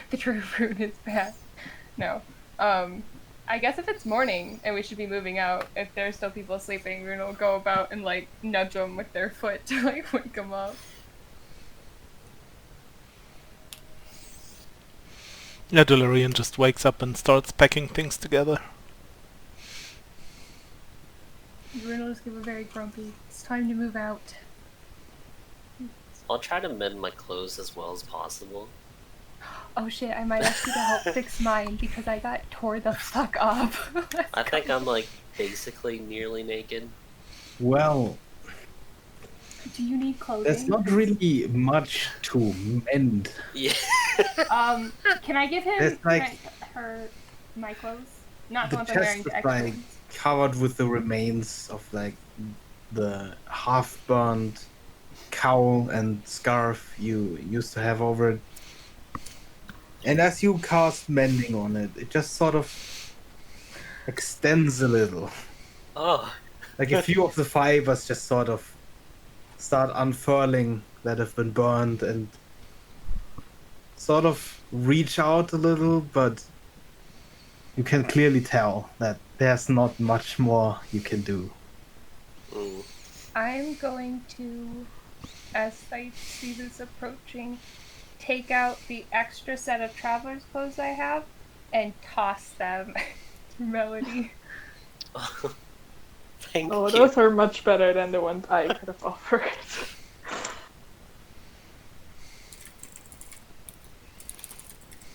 The true Rune is bad. No. I guess if it's morning and we should be moving out, if there's still people sleeping, Rune will go about and like nudge them with their foot to like wake them up. Yeah, Delirian just wakes up and starts packing things together. Rune will just give a very grumpy, it's time to move out. I'll try to mend my clothes as well as possible. Oh shit, I might ask you to help fix mine because I got tore the fuck up. I think I'm like basically nearly naked. Well, Do you need clothing? there's not really much to mend. Yeah. Can I give him There's like my clothes? Not the the ones I'm wearing, chest the is extra like ones. covered with the remains of like the half-burned cowl and scarf you used to have over it. And as you cast mending on it, it just sort of extends a little. Oh. Like a few of the fibers just sort of start unfurling that have been burned and sort of reach out a little, but you can clearly tell that there's not much more you can do. Mm. I'm going to, as I see this approaching, take out the extra set of traveler's clothes I have and toss them to Melody. Thank Oh, you. those are much better than the ones I could have offered.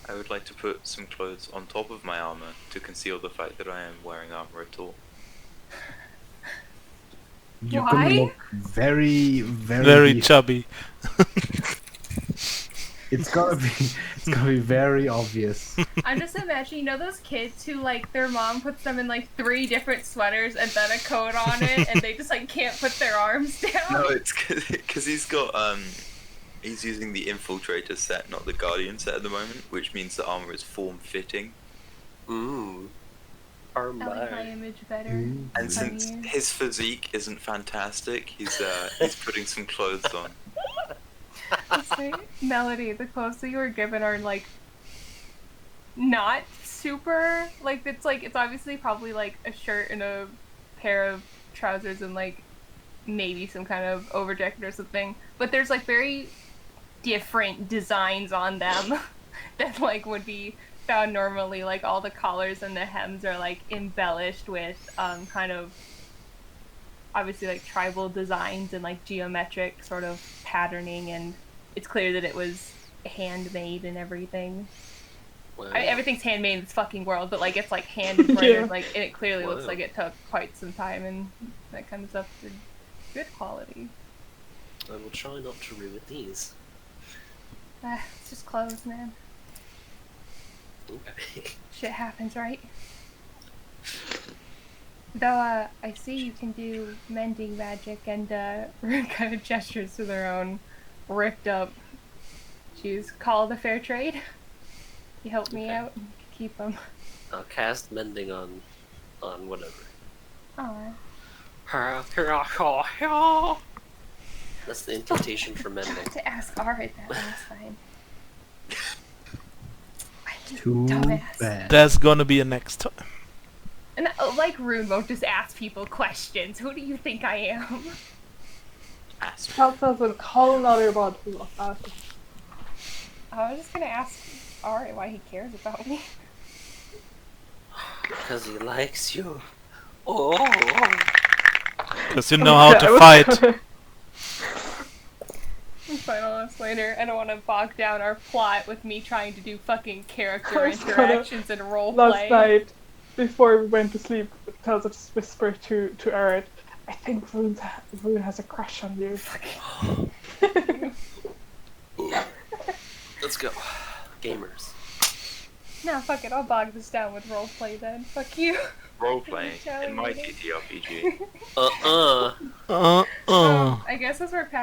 I would like to put some clothes on top of my armor to conceal the fact that I am wearing armor at all. You're Why? gonna look very, Very chubby. It's gonna be very obvious. I'm just imagining, you know those kids who like their mom puts them in like 3 different sweaters and then a coat on it and they just like can't put their arms down? No, it's because he's got he's using the Infiltrator set, not the Guardian set at the moment, which means the armor is form-fitting. Ooh. I like my image better. And since his physique isn't fantastic, he's putting some clothes on. Say, Melody, the clothes that you were given are like not super like it's obviously probably like a shirt and a pair of trousers and like maybe some kind of overjacket or something, but there's like very different designs on them that like would be found normally. Like all the collars and the hems are like embellished with kind of obviously like tribal designs and like geometric sort of patterning, and it's clear that it was handmade and everything. Wow. I mean, everything's handmade in this fucking world, but like it's like hand embroidered, Yeah. like, and it clearly looks Wow. like it took quite some time and that kind of stuff. They're good quality. I will try not to ruin these. It's just clothes, man. Okay. Shit happens, right? Though I see you can do mending magic, and Rune kind of gestures to their own ripped up shoes. Call the fair trade. You help me Okay. out, keep them. I'll cast mending on whatever. Aw. That's the incantation for mending. Forgot to ask Arid that last time. Too Dumbass. bad. There's gonna be a next time. And like Rune won't just ask people questions. Who do you think I am? Asp. That has a whole nother body of that. I was just gonna ask Arid why he cares about me. Because he likes you. Oh. Because you know how to fight. Final us later. I don't want to bog down our plot with me trying to do fucking character I was gonna- interactions and roleplay. Last night, before we went to sleep, Tells just whisper to Erin, I think Rune has a crush on you. Let's go. Gamers. Nah, fuck it. I'll bog this down with roleplay then. Fuck you. role playing in my TTRPG. I guess as we're packing